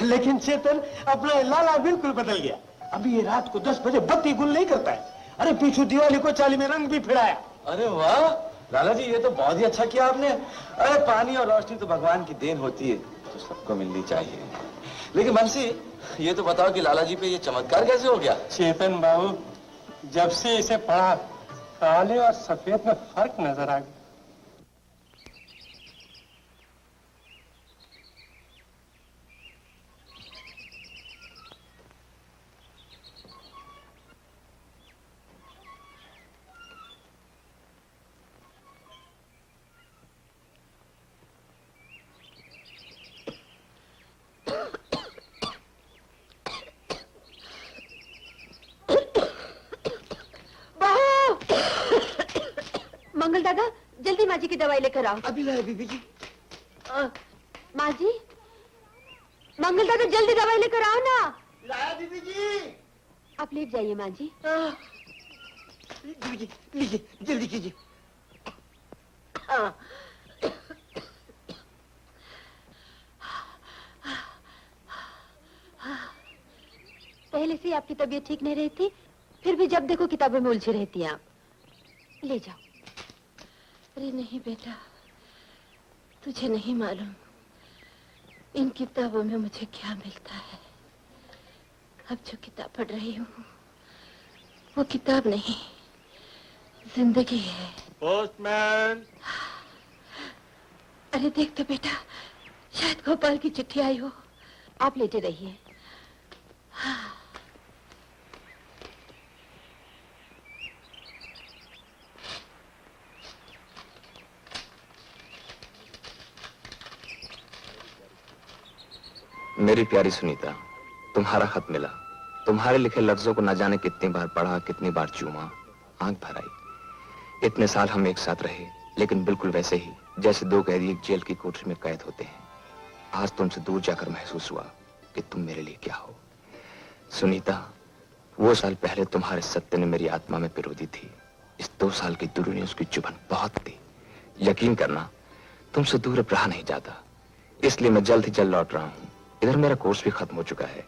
लेकिन चेतन, अपना लाला बिल्कुल बदल गया। अभी ये रात को 10 बजे बत्ती गुल नहीं करता है। अरे पीछू दिवाली को चाली में रंग भी फिराया। अरे वाह लाला जी, ये तो बहुत ही अच्छा किया आपने। अरे पानी और रोशनी तो भगवान की देन होती है, तो सबको मिलनी चाहिए। लेकिन बंसी, ये तो बताओ कि लाला जी पे ये चमत्कार कैसे हो गया? चेतन बाबू, जब से इसे पढ़ा, काले और सफेद में फर्क नजर आ गया। मंगल दादा, जल्दी माँ जी की दवाई लेकर आओ। अभी लाए बीबी जी। माँ जी, मंगल दादा जल्दी दवाई लेकर आओ ना। लाया बीबी जी। आप लेट जाइए माँ जी। बीबी जी लीजिए, जल्दी कीजिए। पहले से आपकी तबीयत ठीक नहीं रहती, फिर भी जब देखो किताबों में उलझी रहती हैं आप। ले जाओ। अरे नहीं बेटा, तुझे नहीं मालूम इन किताबों में मुझे क्या मिलता है। अब जो किताब पढ़ रही हूँ वो किताब नहीं, जिंदगी है। पोस्टमैन। अरे देख तो बेटा, शायद गोपाल की चिट्ठी आई हो। आप लेटे रहिए। मेरी प्यारी सुनीता, तुम्हारा खत मिला। तुम्हारे लिखे लफ्जों को न जाने कितनी बार पढ़ा, कितनी बार चूमा, आंख भर आई। इतने साल हम एक साथ रहे, लेकिन बिल्कुल वैसे ही जैसे दो कैदी एक जेल की कोठरी में कैद होते हैं। आज तुमसे दूर जाकर महसूस हुआ कि तुम मेरे लिए क्या हो। सुनीता, वो साल पहले तुम्हारे सत्य ने मेरी आत्मा में पिरो दी थी। इस 2 साल की दूरी ने उसकी चुभन बहुत थी। यकीन करना, तुमसे दूर अब रहा नहीं जाता, इसलिए मैं जल्द ही जल्द लौट रहा हूँ। इधर मेरा कोर्स भी खत्म हो चुका है।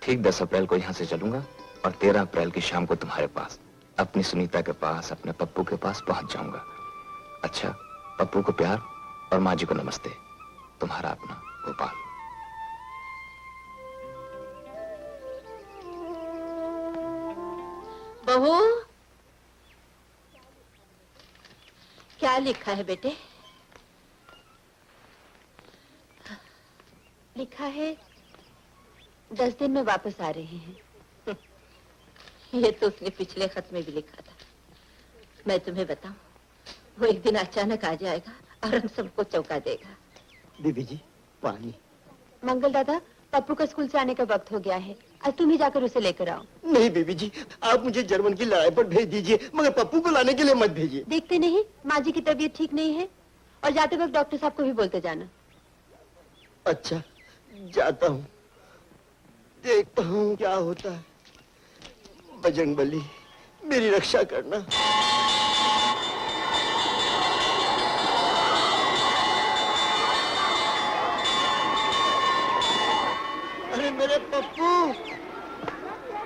ठीक 10 अप्रैल को यहाँ से चलूंगा और 13 अप्रैल की शाम को तुम्हारे पास, अपनी सुनीता के पास, अपने पप्पू के पास पहुंच जाऊंगा। अच्छा, पप्पू को प्यार और माँ जी को नमस्ते। तुम्हारा अपना गोपाल। बहू, क्या लिखा है बेटे? लिखा है 10 दिन में वापस आ रहे हैं। ये तो उसने पिछले खत में भी लिखा था। मैं तुम्हें बताऊं, वो एक दिन अचानक आ जाएगा और हम सबको चौंका देगा। बीबी जी पानी। मंगल दादा, पप्पू का स्कूल से आने का वक्त हो गया है। आज तुम ही जाकर उसे लेकर आओ। नहीं बीबी जी, आप मुझे जर्मन की लड़ाई पर भेज दीजिए, मगर पप्पू को लाने के लिए मत भेजिए। देखते नहीं, माँ जी की तबीयत ठीक नहीं है, और जाते वक्त डॉक्टर साहब को भी बोलते जाना। अच्छा, जाता हूँ, देखता हूँ क्या होता है। बजरंगबली, मेरी रक्षा करना। अरे मेरे पप्पू।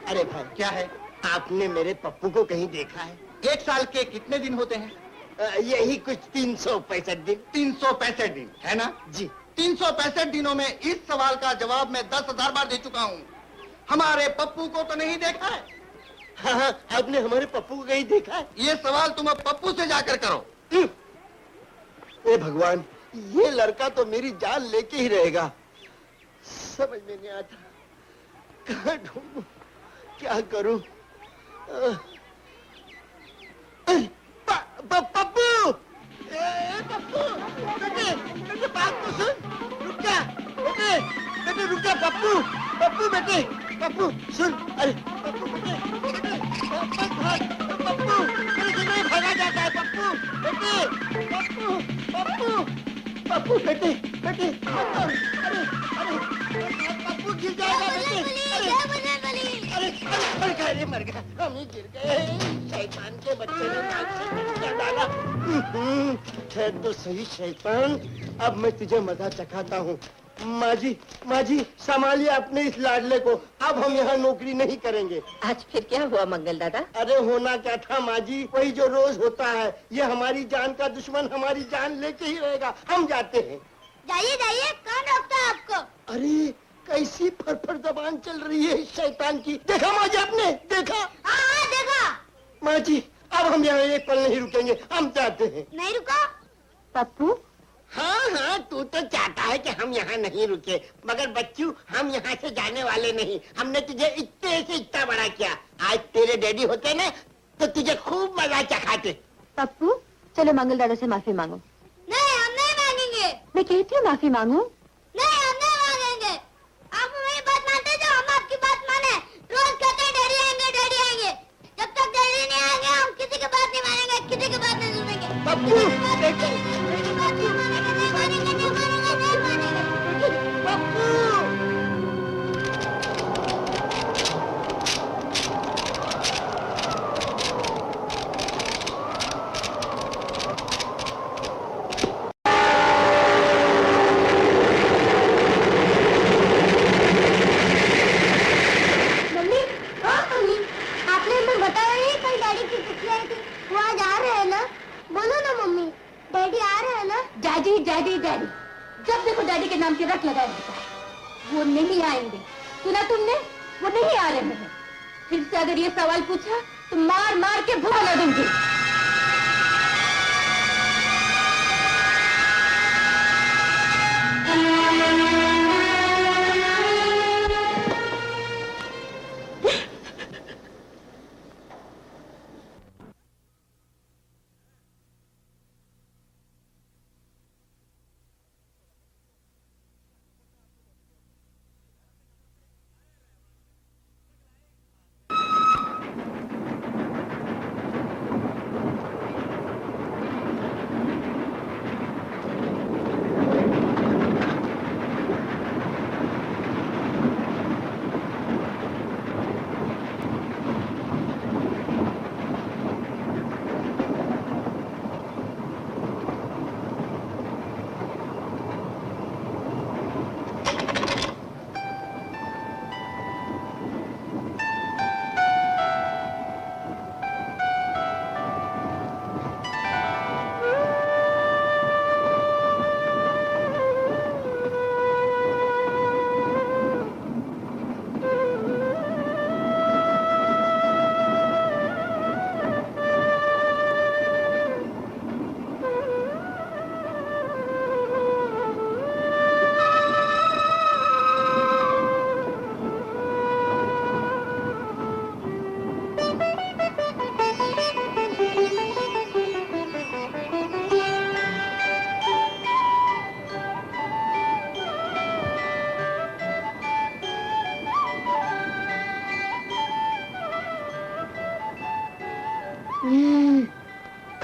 अरे भाई, क्या है? आपने मेरे पप्पू को कहीं देखा है? 1 साल के कितने दिन होते हैं? यही कुछ 365 दिन। 365 दिन है ना जी। 365 दिनों में इस सवाल का जवाब मैं 10,000 बार दे चुका हूँ। हमारे पप्पू को तो नहीं देखा है? हाँ हाँ, आपने हमारे पप्पू को कहीं देखा है? ये सवाल तुम अब पप्पू से जाकर करो। ए भगवान, ये लड़का तो मेरी जान लेके ही रहेगा। समझ में नहीं आता, कहाँ ढूंढूं, क्या करूं? पप्पू, पप्पू, बेटे बात तो सुन, रुक जा, बेटे रुक जा, पप्पू, बेटे, पप्पू सुन, अरे पप्पू बेटे, पप्पू मेरे से नहीं भागा जाता है, पप्पू बेटे, अरे पप्पू गिर जाएगा बेटे, अरे मर गया, हम ही गिर गए, शैतान के बच्चे ने नाक से क्या डाला। ठहर तो सही शैतान, अब मैं तुझे मजा चखाता हूँ। माँ जी संभालिए अपने इस लाडले को, अब हम यहाँ नौकरी नहीं करेंगे। आज फिर क्या हुआ मंगल दादा? अरे होना क्या था माँ जी, वही जो रोज होता है, ये हमारी जान का दुश्मन हमारी जान लेके ही रहेगा, हम जाते हैं। जाइए कौन रोकता है आपको? अरे कैसी फरफर जबान चल रही है इस शैतान की, देखा माँ जी आपने, देखा? हाँ देखा। माँ जी अब हम यहाँ एक पल नहीं रुकेंगे, हम जाते हैं। नहीं रुका? पप्पू हाँ तू तो चाहता है कि हम यहाँ नहीं रुके, मगर बच्चू हम यहाँ से जाने वाले नहीं। हमने तुझे इतने से इतना बड़ा किया, आज तेरे डैडी होते ना तो तुझे खूब मजा चखाते। पप्पू चलो मंगल दादा से माफी मांगो। नहीं हम नहीं मांगेंगे। मैं कहती हूँ माफी मांगो। नहीं हम नहीं मांगेंगे। आप हमारी बात मानते जो हम आपकी बात माने। रोज कहते हैं डैडी आएंगे, जब तक डैडी नहीं आएंगे हम किसी की बात नहीं मानेंगे, किसी की बात नहीं सुनेंगे। पप्पू डैडी जब देखो डैडी के नाम की रट लगाया होता है। वो नहीं आएंगे, सुना तुमने? वो नहीं आ रहे हैं। फिर से अगर ये सवाल पूछा तो मार मार के भुला दूंगी।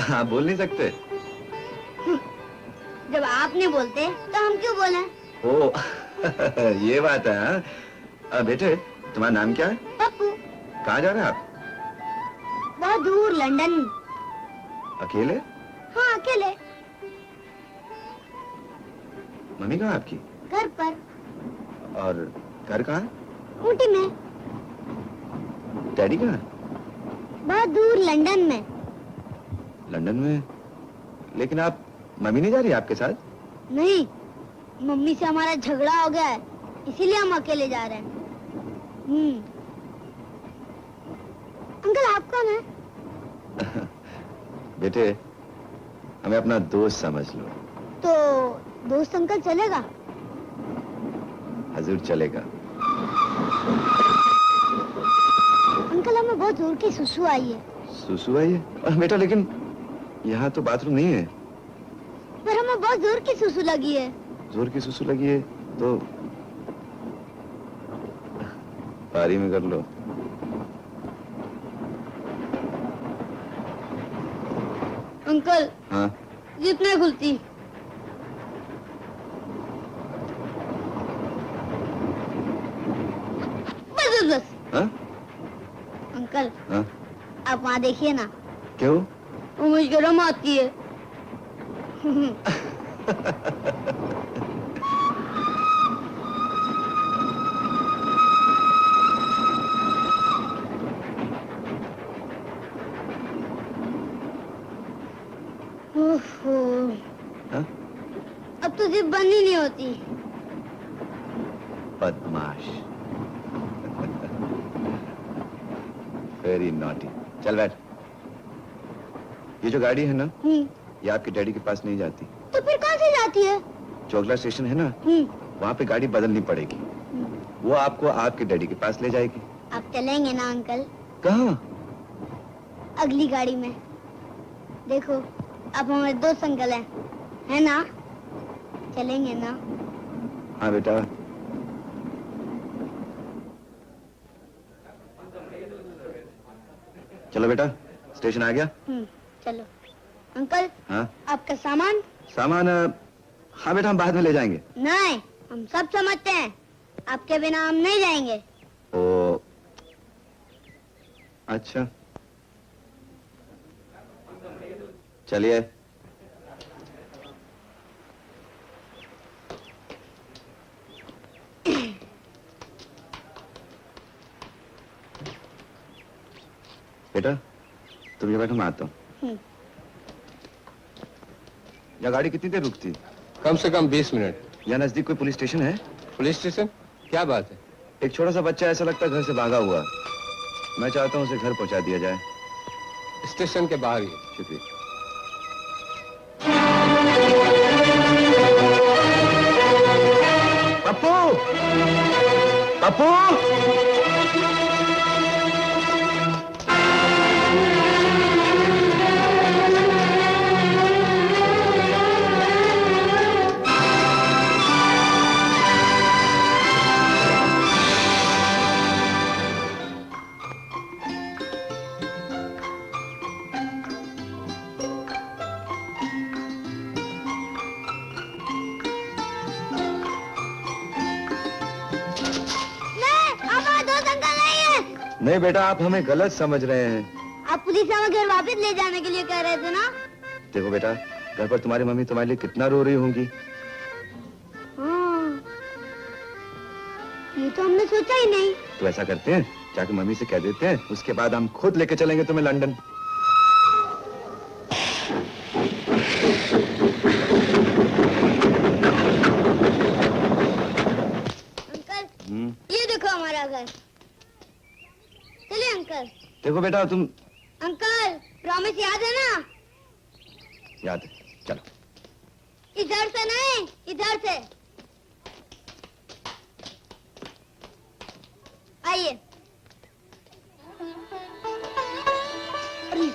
हाँ बोल नहीं सकते? जब आप नहीं बोलते तो हम क्यों बोले? ओ ये बात है। हाँ बेटे तुम्हारा नाम क्या है? पप्पू। कहाँ जा रहे हैं आप? बहुत दूर लंदन। अकेले? हाँ अकेले। मम्मी कहाँ है आपकी? घर पर। और घर कहाँ है? ऊटी में। डैडी कहाँ है? बहुत दूर लंदन में। लंदन में? लेकिन आप मम्मी नहीं जा रही आपके साथ? नहीं, मम्मी से हमारा झगड़ा हो गया है, इसीलिए हम अकेले जा रहे हैं। अंकल आप कौन है? बेटे, हमें अपना दोस्त समझ लो। तो दोस्त अंकल चलेगा? हजूर चलेगा। अंकल हमें बहुत जोर की सुसु आई है। सुसु आई है? बेटा लेकिन यहाँ तो बाथरूम नहीं है। पर हमें बहुत जोर की सुसु लगी है। जोर की सुसु लगी है तो पारी में कर लो। अंकल हाँ जितने खुलती। बस बस बस। हाँ? अंकल हाँ? आप वहाँ देखिए ना, क्यों? वो मुझे गर्म आती है। ओहो, हाँ? अब तो जिप बंद ही नहीं होती। बदमाश। Very naughty. चल बैठ। ये जो गाड़ी है ना, ये आपके डैडी के पास नहीं जाती। तो फिर कौन सी जाती है? चोगला स्टेशन है ना, वहाँ पे गाड़ी बदलनी पड़ेगी। वो आपको आपके डैडी के पास ले जाएगी। आप चलेंगे ना अंकल? कहाँ? अगली गाड़ी में। देखो अब हमारे दोस्त अंकल हैं, है ना? चलेंगे ना? हाँ बेटा। चलो बेटा, स्टेशन आ गया। चलो। अंकल हाँ? आपका सामान? सामान हाँ बेटा, हम बाद में ले जाएंगे। नहीं, हम सब समझते हैं, आपके बिना हम नहीं जाएंगे। ओ, अच्छा चलिए। बेटा तुम ये बैठो, मैं आता हूँ। यहाँ गाड़ी कितनी देर रुकती? कम से कम 20 मिनट। यहाँ नजदीक कोई पुलिस स्टेशन है? Police station? क्या बात है? एक छोटा सा बच्चा ऐसा लगता है घर से भागा हुआ। मैं चाहता हूँ उसे घर पहुंचा दिया जाए। स्टेशन के बाहर ही। शुक्रिया। पप्पू, पप्पू, नहीं बेटा, आप हमें गलत समझ रहे हैं। आप पुलिस हमें घर वापस ले जाने के लिए कह रहे थे ना? देखो बेटा, घर पर तुम्हारी मम्मी तुम्हारे लिए कितना रो रही होंगी। हाँ, ये तो हमने सोचा ही नहीं। तो ऐसा करते हैं, जाके मम्मी से कह देते हैं, उसके बाद हम खुद लेके चलेंगे तुम्हें लंदन। अंकल ये देखो हमारा घर। चलिए अंकल। देखो बेटा तुम। अंकल प्रॉमिस याद है ना? याद है, चलो। इधर से नहीं, इधर से। आइए। अरे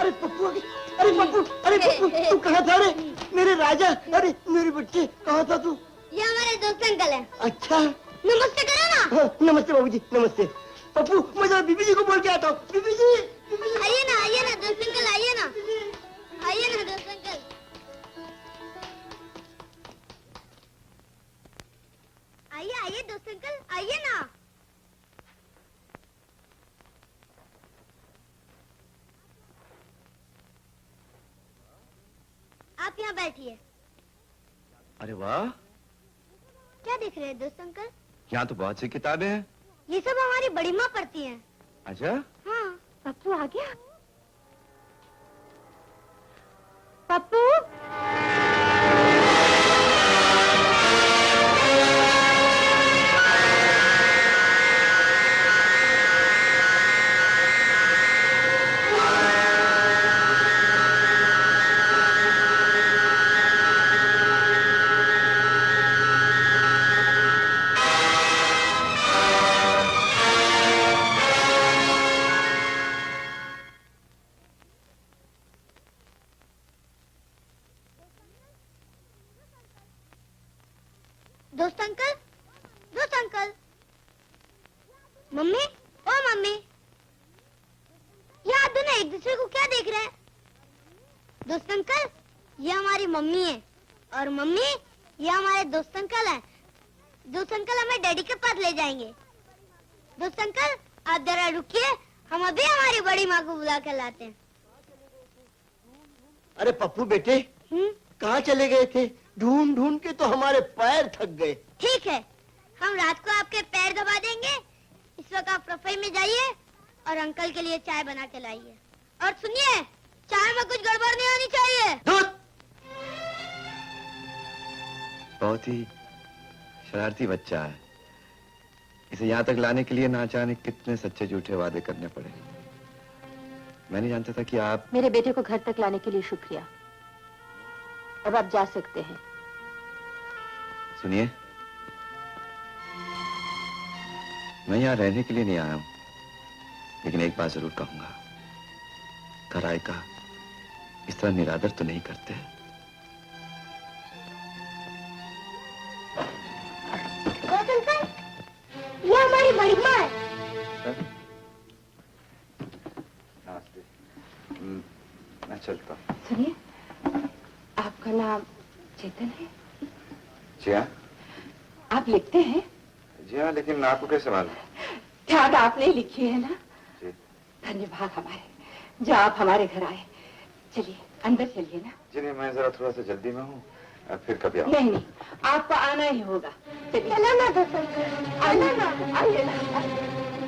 अरे पप्पू, अरे पप्पू, अरे पप्पू, तू कहाँ था रे? मेरे राजा, अरे मेरे बच्चे, कहाँ था तू? ये हमारे दोस्त अंकल हैं। अच्छा, नमस्ते करो ना। हाँ, नमस्ते बाबूजी, नमस्ते। पप्पू मैं जरा बीबी जी को बोल के आता हूँ। बीबी जी, आइए ना दोस्त अंकल, आइए ना दोस्त अंकल। आइए दोस्त अंकल, आइए ना। आप यहाँ बैठिए। अरे वाह, क्या देख रहे हैं दोस्त अंकल? यहाँ तो बहुत सी किताबें हैं। ये सब हमारी बड़ी माँ पढ़ती हैं। अच्छा? हाँ। पप्पू आ गया? पप्पू? दोस्त अंकल, दोस्त अंकल। मम्मी, ओ मम्मी, ये आप दोनों एक दूसरे को क्या देख रहे हैं? दोस्त अंकल, ये हमारी मम्मी है और मम्मी ये हमारे दोस्त अंकल हैं। दोस्त अंकल हमें डैडी के पास ले जाएंगे। दोस्त अंकल आप जरा रुकिए, हम अभी हमारी बड़ी माँ को बुला कर लाते हैं। अरे पप्पू बेटे, कहाँ चले गए थे? ढूंढ ढूंढ के तो हमारे पैर थक गए। ठीक है, हम रात को आपके पैर दबा देंगे। इस वक्त आप रसोई में जाइए और अंकल के लिए चाय बना के लाइए। और सुनिए, चाय में कुछ गड़बड़ नहीं होनी चाहिए। बहुत ही शरारती बच्चा है। इसे यहाँ तक लाने के लिए ना जाने कितने सच्चे झूठे वादे करने पड़े। मैं नहीं जानता था कि आप। मेरे बेटे को घर तक लाने के लिए शुक्रिया। अब आप जा सकते हैं। सुनिए, मैं यहाँ रहने के लिए नहीं आया हूँ, लेकिन एक बात जरूर कहूंगा, कराए का इस तरह निरादर तो नहीं करते। ये हमारी बड़ी माँ है। नमस्ते। मैं चलता हूँ। सुनिए, आपका नाम चेतन है? जी हाँ। आप लिखते हैं? जी हाँ, लेकिन आपको कैसे मालूम? याद आपने लिखी है ना? जी। धन्यवाद हमारे, जो आप हमारे घर आए। चलिए अंदर चलिए ना। जी नहीं, मैं जरा थोड़ा सा जल्दी में हूँ, फिर कभी आऊँ। नहीं नहीं, आपको आना ही होगा। चलिए। चलो ना दोस्त अंकल, आइए ना, आइए ना।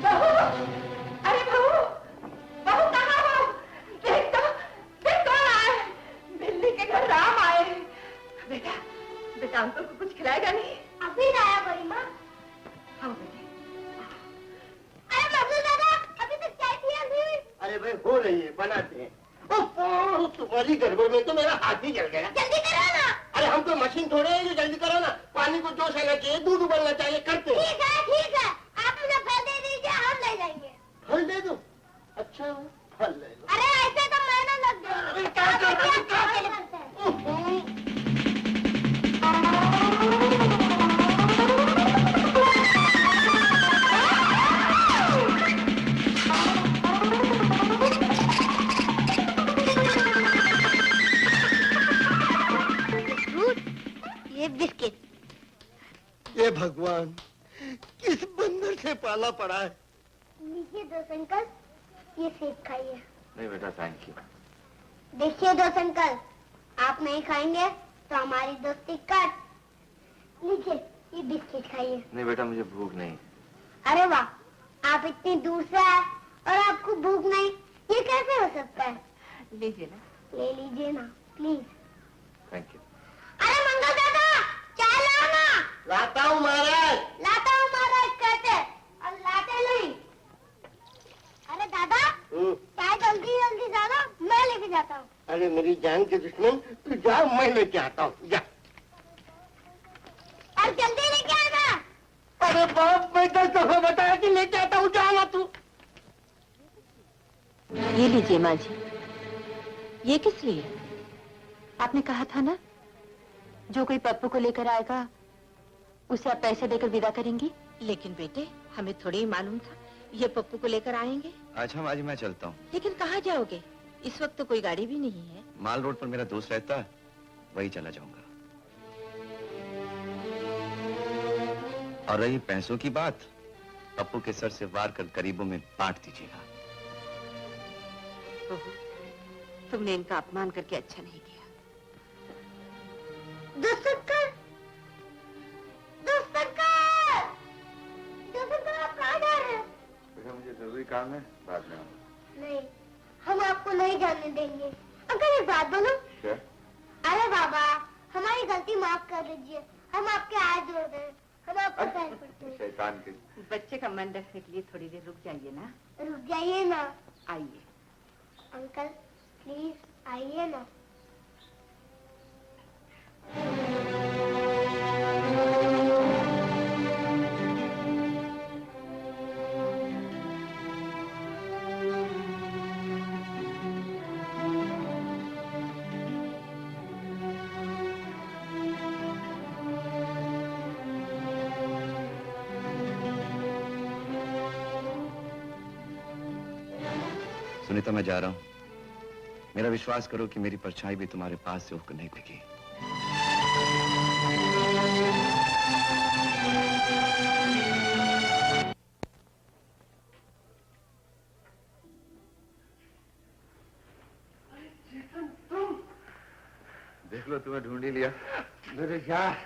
बहू, अरे बहू, बहू कहाँ हो? देख कौन आए? बिल्ली के घर राम आए। बेटा, बेटा अंकल को कुछ खिलाएगा नहीं? अभी लाया बड़ी माँ। हाँ बेटे। अरे मजनू दादा, अभी तक चाय पिया नहीं? अरे भाई हो रही है, बनाते हैं। तुम्हारी गड़बड़ में तो मेरा हाथ ही जल गया। जल्दी करो ना। अरे हम तो मशीन थोड़े हैं जो जल्दी करो ना। पानी को जोश आना चाहिए, दूध उबलना चाहिए, करते हैं। ठीक है, आप मुझे फल दे दीजिए, हम ले जाएंगे। फल दे दो? अच्छा फल ले लो। अरे ऐसे तो महीना लग जाएगा। क्या करते ये बिस्किट। ये भगवान, किस बंदर से पाला पड़ा है। लीजिए दोस्त अंकल, ये सेब खाइए। नहीं बेटा, थैंक यू। देखिए दोस्त अंकल, आप नहीं खाएंगे तो हमारी दोस्ती कट। लीजिए ये बिस्किट खाइए। नहीं बेटा, मुझे भूख नहीं। अरे वाह, आप इतनी दूर से आए और आपको भूख नहीं, ये कैसे हो सकता है? लीजिए ना। ले लीजिए ना प्लीज। Thank you. अरे मंगल दादा, चाय लाओ ना। लाता हूँ महाराज। लाता हूँ महाराज कहते और लाते नहीं। अरे दादा, चाय जल्दी जल्दी ज्यादा, मैं लेके जाता हूँ। अरे मेरी जान के दुश्मन, तू जा, मैं लेके आता हूँ, जा। और जल्दी लेके आना। अरे बाप, मैं 10 दफा बताया कि लेके आता हूँ, जाना तू। ये लीजिए माँ जी। ये किस लिए? आपने कहा था ना, जो कोई पप्पू को लेकर आएगा उसे आप पैसे देकर विदा करेंगी। लेकिन बेटे, हमें थोड़ी ही मालूम था ये पप्पू को लेकर आएंगे। अच्छा माँ जी, मैं चलता हूँ। लेकिन कहाँ जाओगे? इस वक्त तो कोई गाड़ी भी नहीं है। माल रोड पर मेरा दोस्त रहता है, वही चला जाऊंगा। और रही पैसों की बात, पप्पू के सर से वार कर गरीबों में बांट दीजिएगा। बहू, तुमने इनका अपमान करके अच्छा नहीं किया। दोस्त अंकल, दोस्त अंकल, दोस्त अंकल आप कहाँ जा रहे हैं? बेटा मुझे जरूरी काम है, बाद में आऊंगा। नहीं, हम आपको नहीं जाने देंगे। अंकल एक बात बोलो। क्या? अरे बाबा, हमारी गलती माफ कर दीजिए, हम आपके हाथ जोड़ रहे हैं, हम आपको पैर पड़ते हैं। शैतान के। बच्चे का मन रखने के लिए थोड़ी देर रुक जाइए ना। रुक जाइए ना। आइए। अंकल प्लीज आइए ना। सुनीता, मैं जा रहा हूं। मेरा विश्वास करो कि मेरी परछाई भी तुम्हारे पास से उठकर नहीं दिखी। देख लो, तुम्हें ढूंढ ही लिया। मेरे यार,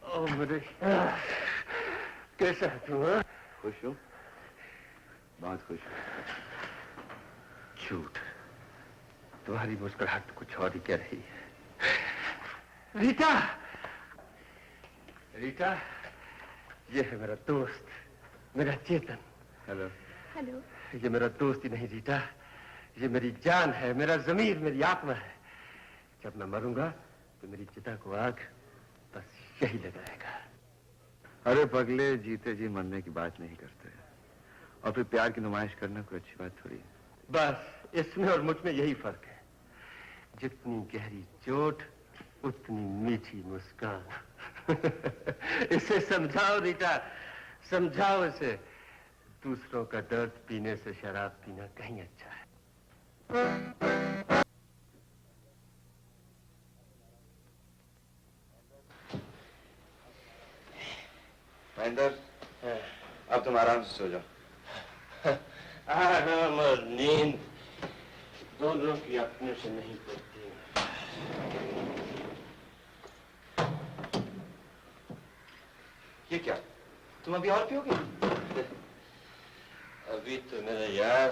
ओ मेरे यार, कैसा है तू? खुश हो? बहुत खुश हूं। झूठ, तुम्हारी मुस्कुराहट कुछ और ही कह रही है। रीटा, रीटा, ये है मेरा दोस्त, मेरा चेतन। हेलो। हेलो। ये मेरा दोस्त ही नहीं रीटा, ये मेरी जान है, मेरा जमीर, मेरी आत्मा है। जब मैं मरूंगा तो मेरी चिता को आग बस यही लगाएगा। अरे पगले, जीते जी मरने की बात नहीं करते, और फिर प्यार की नुमाइश करना कोई अच्छी बात थोड़ी है। बस इसमें और मुझ में यही फर्क है, जितनी गहरी चोट उतनी मीठी मुस्कान। इसे समझाओ रीटा, समझाओ इसे। दूसरों का दर्द पीने से शराब पीना कहीं अच्छा है। महेंद्र, अब तुम आराम से सो जाओ। आराम और नींद दोनों की अपने से नहीं पड़ती। ये क्या, तुम अभी और पियोगे? अभी तो मेरा यार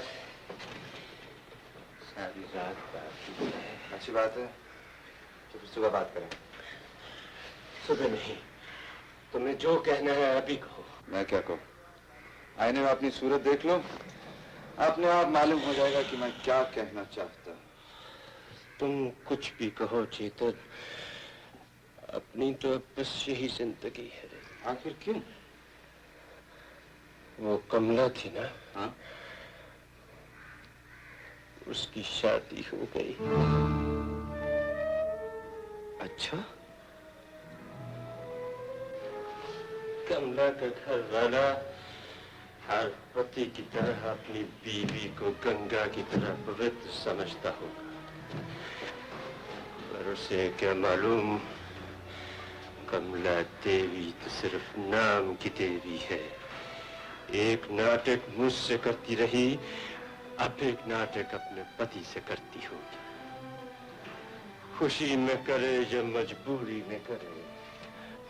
सारी रात बात है। अच्छी बात है, तो फिर सुबह बात करें। सुबह नहीं, तुम्हें जो कहना है अभी कहो। मैं क्या कहूँ? आईने में अपनी सूरत देख लो, अपने आप मालूम हो जाएगा कि मैं क्या कहना चाहता हूँ। तुम कुछ भी कहो चेतन, अपनी तो अब बस यही जिंदगी है। आखिर क्यों? वो कमला थी ना? हाँ? उसकी शादी हो गई। अच्छा? कमला का घर वाला हर पति की तरह अपनी बीवी को गंगा की तरह पवित्र समझता होगा, पर उसे क्या मालूम, कमला देवी तो सिर्फ नाम की देवी है। एक नाटक मुझसे करती रही, अब एक नाटक अपने पति से करती होगी। खुशी में करे या मजबूरी में करे,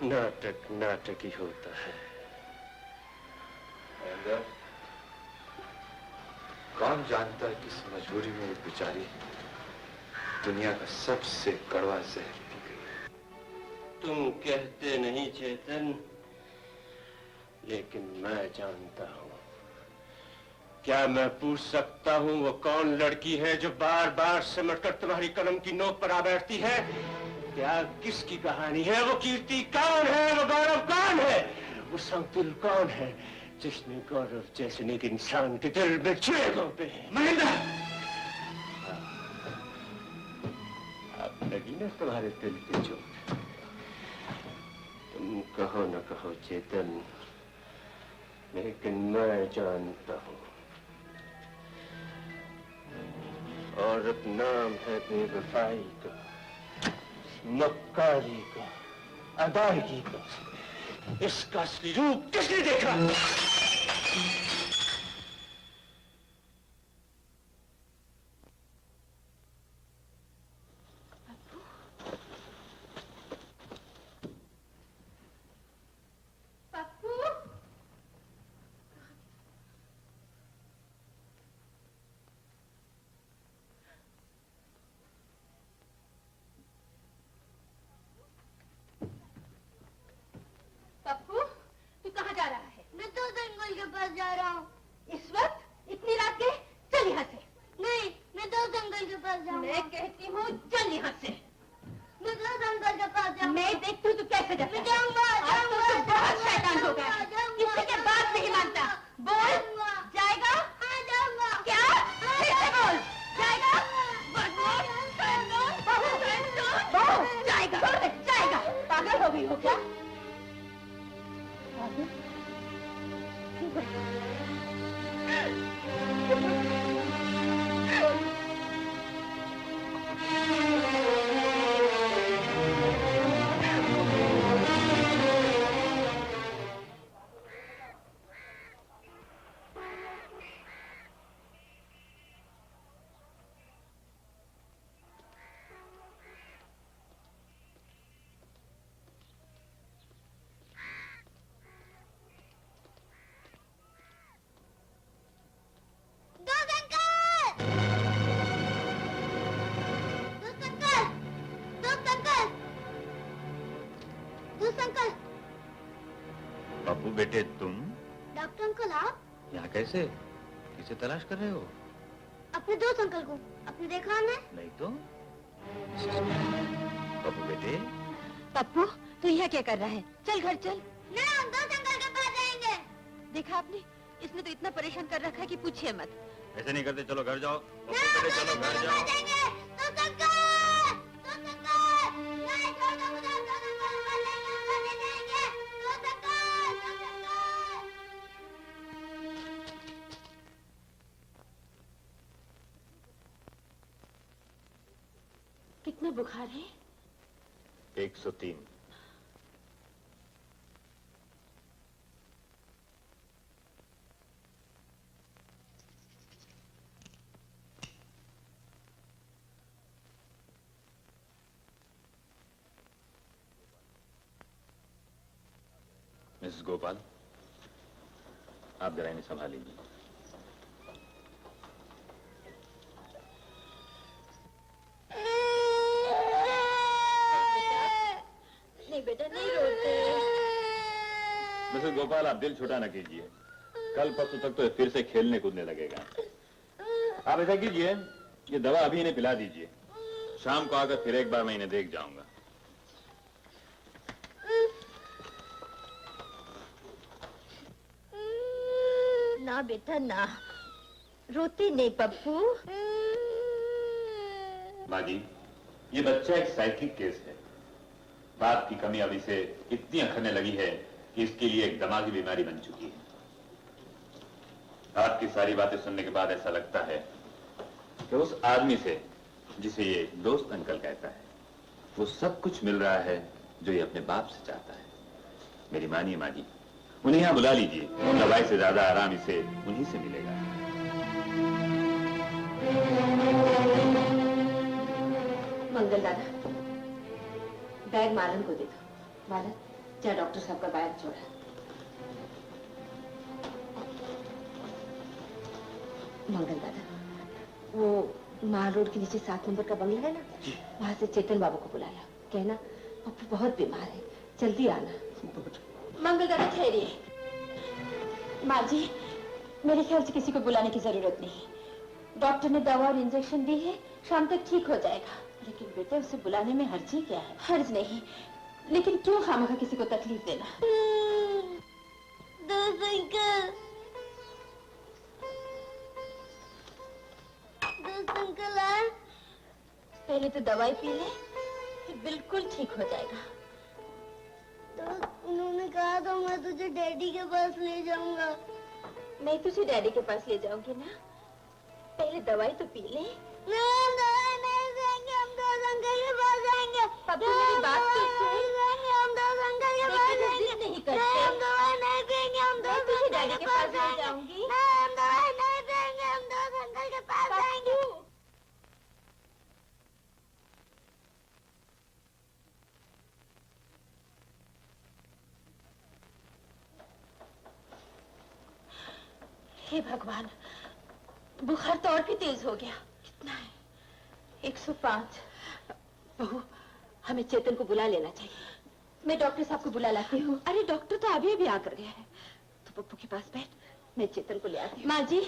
नाटक नाटक ही होता है। कौन जानता है किस मजबूरी में एक बेचारी दुनिया का सबसे कड़वा जहर पी गई। तुम कहते नहीं चेतन, लेकिन मैं जानता हूं। क्या मैं पूछ सकता हूं वो कौन लड़की है जो बार बार सिमट कर तुम्हारी कलम की नोक पर आ बैठती है? क्या किसकी कहानी है? वो कीर्ति कौन है? वो गौरव कौन है? वो संकुल कौन है जिसने गौरव जैसे एक इंसान के दिल में छुए पे? महेंद्र! अब लगी ना तुम्हारे दिल की चोट। तुम कहो न कहो चेतन, लेकिन मैं जानता हूं। और अब नाम है बेवफाई का, मक्कारी का, अदायगी का। इसका असली रूप किसने देखा? पप्पू, तू कहाँ जा रहा है? मैं तो अंकल के पास जा रहा हूँ। इस वक्त इतनी रात के? चल यहाँ से। नहीं, मैं तो अंकल के पास जाऊंगा। मैं कहती हूँ चल यहाँ से। मैं तो अंकल के पास जाऊंगा। मैं देखती हूँ तू कैसे जाता है। मैं जाऊंगा, जाऊंगा, आज तो तू बहुत शैतान हो गया। किसी के बात नहीं मानता। बोल, जाएगा? हाँ, जाऊंगा। क्या? फिर से बोल, जाएगा? बहू, जाएगा, जाएगा। पागल हो गई हो क्या? पागल? पप्पू बेटे तुम डॉक्टर अंकल आप यहाँ कैसे? किसे तलाश कर रहे हो? अपने दोस्त अंकल को। आपने देखा हमें? नहीं तो। पप्पू बेटे। पप्पू तू यहाँ क्या कर रहा है? चल घर चल। ना हम दोस्त अंकल के पास जाएंगे। देखा आपने, इसने तो इतना परेशान कर रखा है कि पूछिए मत। ऐसे नहीं करते, चलो घर जाओ। ना पप्पू बेटे चलो घर जाओ। दोस्त अंकल, दोस्त अंकल, नहीं छोड़ दो मुझे, दोस्त अंकल को लेंगे, हम नहीं जाएंगे। दोस्त अंकल, दोस्त अंकल। कितना बुखार है? 103। मिसेस गोपाल, आप जरा इन्हें संभाल लीजिए। नहीं बेटा, नहीं रोते। मिसेस गोपाल, आप दिल छोटा न कीजिए। कल परसों तक तो फिर से खेलने कूदने लगेगा। आप ऐसा कीजिए, ये दवा अभी इन्हें पिला दीजिए। शाम को आकर फिर एक बार मैं इन्हें देख जाऊंगा। ना बेटा ना, रोती नहीं पप्पू। माँ जी, ये बच्चा एक साइकिक केस है। बाप की कमी अब इसे इतनी अखरने लगी है कि इसके लिए एक दिमागी बीमारी बन चुकी है। आपकी सारी बातें सुनने के बाद ऐसा लगता है कि उस आदमी से, जिसे ये दोस्त अंकल कहता है, वो सब कुछ मिल रहा है जो ये अपने बाप से चाहता है। मेरी मानिए माँ जी, उन्हें यहाँ बुला लीजिए। दवाई से ज्यादा आराम इसे उन्हीं से मिलेगा। मंगल दादा, बैग मालन को दे दो। मालन, जा डॉक्टर साहब का बैग छोड़ा। मंगल दादा, वो माल रोड के नीचे 7 नंबर का बंगला है ना, वहां से चेतन बाबू को बुला ला। कहना पप्पू बहुत बीमार है, जल्दी आना। मंगल दादा ठहरिए। माँ जी, मेरे ख्याल से किसी को बुलाने की जरूरत नहीं। डॉक्टर ने दवा और इंजेक्शन दी है, शाम तक ठीक हो जाएगा। लेकिन बेटे, उसे बुलाने में हर्ज ही क्या है? हर्ज नहीं, लेकिन क्यों खामखा किसी को तकलीफ देना? दोस्त अंकल, दोस्त अंकल आए। पहले तो दवाई पी ले, फिर बिल्कुल ठीक हो जाएगा। तो उन्होंने कहा था मैं तुझे डैडी के पास ले जाऊंगा। मैं तुझे डैडी के पास ले जाऊंगी ना, पहले दवाई तो पी ले। नहीं, हम दवाई नहीं देंगे, हम दोस्त अंकल के पास जाएंगे। पप्पू मेरी बात तो सुन। हम दोस्त अंकल के पास जाएंगे। नहीं करते। नहीं, हम दवाई नहीं देंगे, हम दोस्त डैडी के पास ले जाऊंगी। नहीं, हम दवाई नहीं देंगे, हम दोस्त अंकल के पास जाएंगे। हे भगवान, बुखार तो और भी तेज हो गया। कितना है? 105। बहू, हमें चेतन को बुला लेना चाहिए। मैं डॉक्टर साहब को बुला लाती हूँ। अरे डॉक्टर तो अभी अभी आकर गया है। तो पप्पू के पास बैठ, मैं चेतन को ले आती हूँ। माँ जी,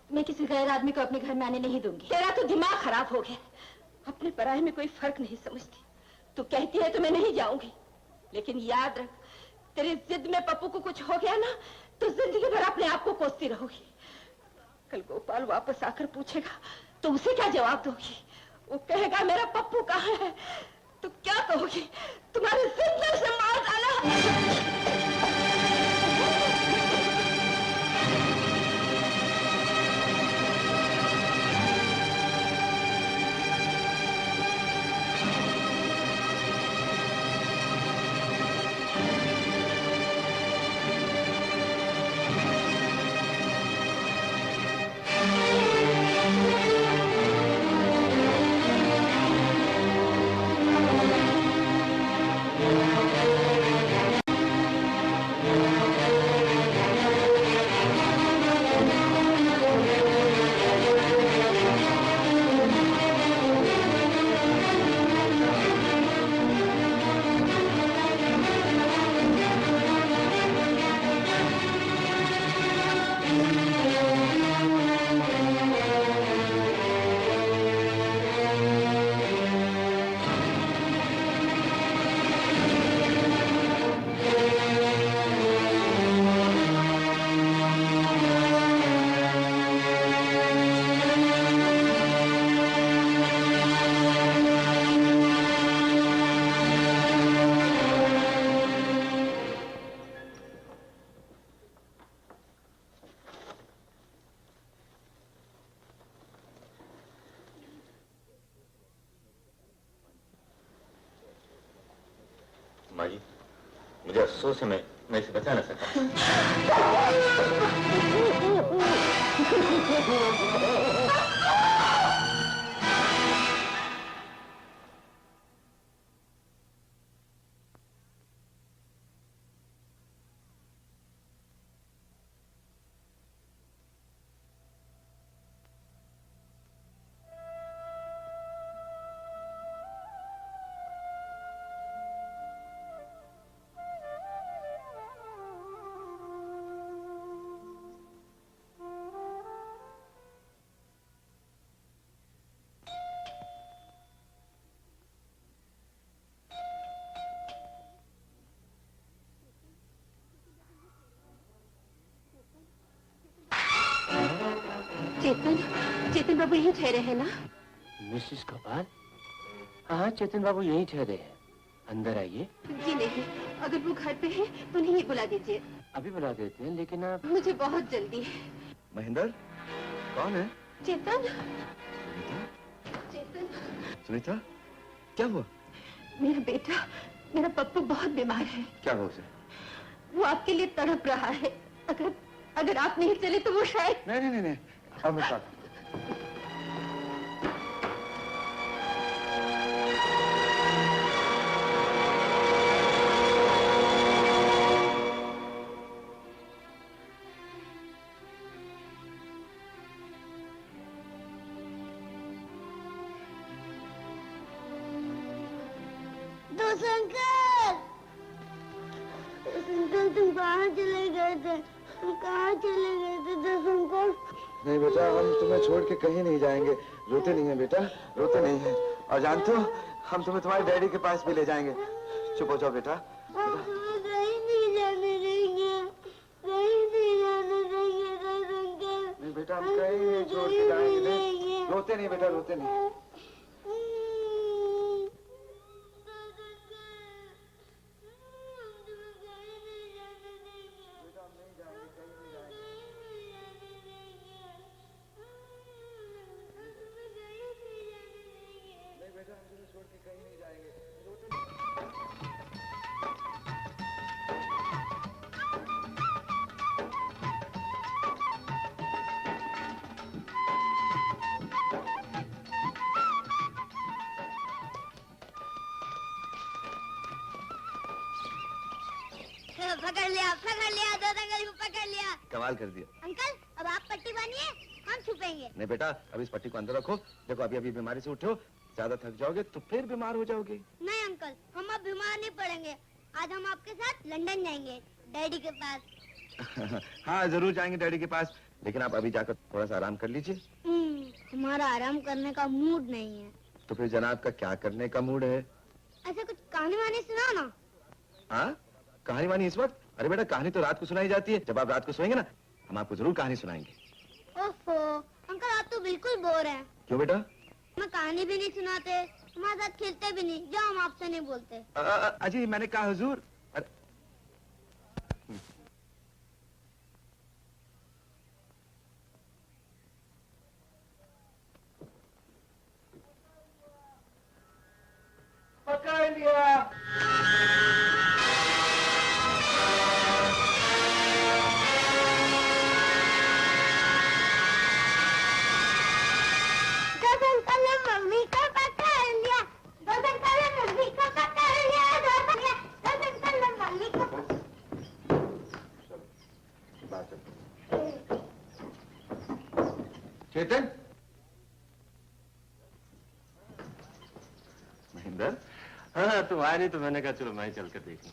मैं किसी गैर आदमी को अपने घर में आने नहीं दूंगी। तेरा तो दिमाग खराब हो गया। अपने पराये में कोई फर्क नहीं समझती। तू कहती है तो मैं नहीं जाऊंगी, लेकिन याद रख, तेरी जिद में पप्पू को कुछ हो गया ना, तो जिंदगी भर अपने आप को कोसती रहोगी। कल गोपाल वापस आकर पूछेगा तो उसे क्या जवाब दोगी? वो कहेगा मेरा पप्पू कहाँ है, तो क्या कहोगी? तुम्हारे जिंदगी से मार डाला। मुझे अफसोस है मैं इसे बचा न सका। चेतन बाबू यहीं ठहरे हैं ना? मिसेस गोपाल, हाँ चेतन बाबू यहीं ठहरे हैं, अंदर आइए। जी नहीं, अगर वो घर पे है तो उन्हें ही बुला दीजिए। अभी बुला देते हैं, लेकिन आप... मुझे बहुत जल्दी है। महेंद्र, कौन है? चेतन। सुनीता, क्या हुआ? मेरा बेटा, मेरा पप्पू बहुत बीमार है। क्या हुआ उसे? वो आपके लिए तड़प रहा है। अगर आप नहीं चले तो वो शायद... नहीं, अब मैं साथ। अंकल तुम कहाँ चले गए थे? तुम कहाँ चले गए थे दस अंकल? नहीं बेटा, हम तुम्हें छोड़ के कहीं नहीं जाएंगे। रोते नहीं है बेटा, रोते नहीं है। और जानते हो, हम तुम्हें तुम्हारे डैडी के पास भी ले जाएंगे। चुप हो जाओ बेटा। तुम्हें कहीं नहीं जाने देंगे, कहीं नहीं जाने देंगे दस अंकल। नहीं बेटा, हम कहीं नहीं छोड़ के जाएंगे। रोते नहीं बेटा, रोते नहीं। पकड़ लिया दो अंकल को पकड़ लिया। कमाल कर दिया अंकल, अब आप पट्टी बांधिए, हम छुपेंगे। नहीं बेटा, अब इस पट्टी को अंदर रखो। देखो अभी बीमारी से उठे हो, ज्यादा थक जाओगे तो फिर बीमार हो जाओगे। नहीं अंकल, हम अब बीमार नहीं पड़ेंगे। आज हम आपके साथ लंदन जाएंगे, डैडी के पास। हाँ जरूर जाएंगे डैडी के पास, लेकिन आप अभी जाकर थोड़ा सा आराम कर लीजिए। हमारा आराम करने का मूड नहीं है। तो फिर जनाब का क्या करने का मूड है? ऐसा कुछ कहानी वानी सुनाओ ना। हाँ, कहानी वानी इस वक्त? अरे बेटा, कहानी तो रात को सुनाई जाती है। जब आप रात को सोएंगे ना, हम आपको जरूर कहानी सुनाएंगे। ओफो अंकल, आप तो बिल्कुल बोर हैं। क्यों बेटा? हमें कहानी भी नहीं सुनाते, हमारे साथ खेलते भी नहीं, जो हम आपसे नहीं बोलते। अजी मैंने कहा हुजूर। पकड़ लिया। मम्मी को पकड़ लिया, दो अंकल ने मम्मी को पकड़ लिया, दो अंकल ने मम्मी को। चेतन, महेंद्र। हाँ तुम आए नहीं तो मैंने कहा चलो मैं चल कर देखूं।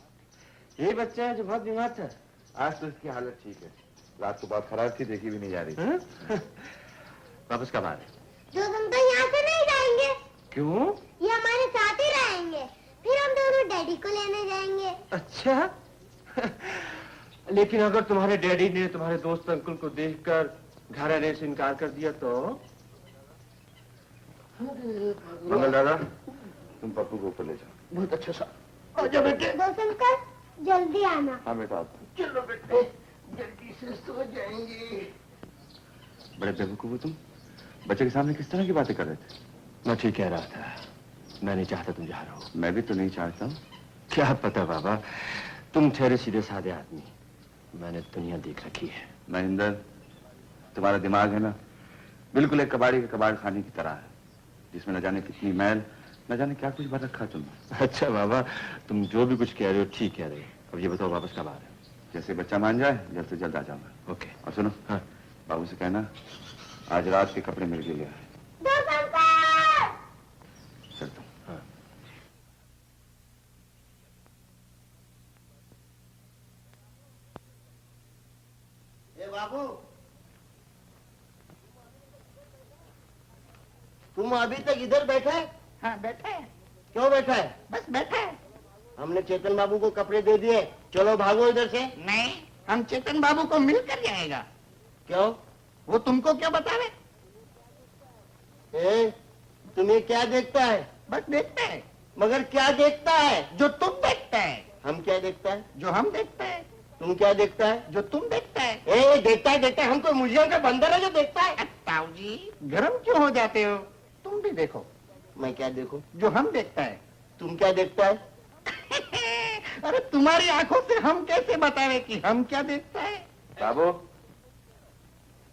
यही बच्चा है जो बहुत बीमार था। आज तो इसकी हालत ठीक है, रात को बहुत खराब थी, देखी भी नहीं जा रही। वापस कब आ रहे? दो अंकल यहाँ से नहीं जाएंगे। क्यों? ये हमारे साथ ही रहेंगे, फिर हम दोनों डैडी को लेने जाएंगे। अच्छा लेकिन अगर तुम्हारे डैडी ने तुम्हारे दोस्त अंकल को देखकर घर आने से इनकार कर दिया तो? मंगल दादा, तुम पप्पू को ऊपर ले जाओ। बहुत अच्छा सा। आजा बेटे। दोस्त अंकल जल्दी आना। हाँ बेटा। चलो बेटे, जल्दी से सो जाएंगे। बड़े बेवकूफ हो तुम, बच्चे के सामने किस तरह की बातें कर रहे थे? मैं ठीक कह रहा था, मैं नहीं चाहता तुम जा रहे हो। मैं भी तो नहीं चाहता हूँ। क्या पता बाबा, तुम ठहरे सीधे साधे आदमी, मैंने दुनिया देख रखी है। महेंद्र, तुम्हारा दिमाग है ना, बिल्कुल एक कबाड़ी के कबाड़ खाने की तरह है, जिसमें न जाने कितनी मैल, न जाने क्या कुछ भर रखा है तुमने। अच्छा बाबा, तुम जो भी कुछ कह रहे हो ठीक कह रहे हो। अब ये बताओ वापस कब आ रहे हो? जैसे बच्चा मान जाए जल्द से जल्द आ जाऊंगा। ओके। और सुनो, हाँ, बाबू से कहना आज रात के कपड़े मेरे लिए ले आए। चलता हूँ। हाँ। ए बाबू, तुम अभी तक इधर बैठे? हाँ बैठा है। क्यों बैठा है? बस बैठा है। हमने चेतन बाबू को कपड़े दे दिए, चलो भागो इधर से। नहीं, हम चेतन बाबू को मिलकर जाएगा। क्यों? वो तुमको क्या बतावे? तुम्हें क्या देखता है? बस देखता है। मगर क्या देखता है? जो तुम देखता है। हम क्या देखता है? जो हम देखता है। तुम क्या देखता है? जो तुम देखता है। देखता है, हम कोई म्यूजियम का बंदर है जो देखता है? ताऊ जी, गरम क्यों हो जाते हो? तुम भी देखो। मैं क्या देखूं? जो हम देखता है। तुम क्या देखता है? अरे तुम्हारी आंखों से हम कैसे बतावे कि हम क्या देखता है? बाबू।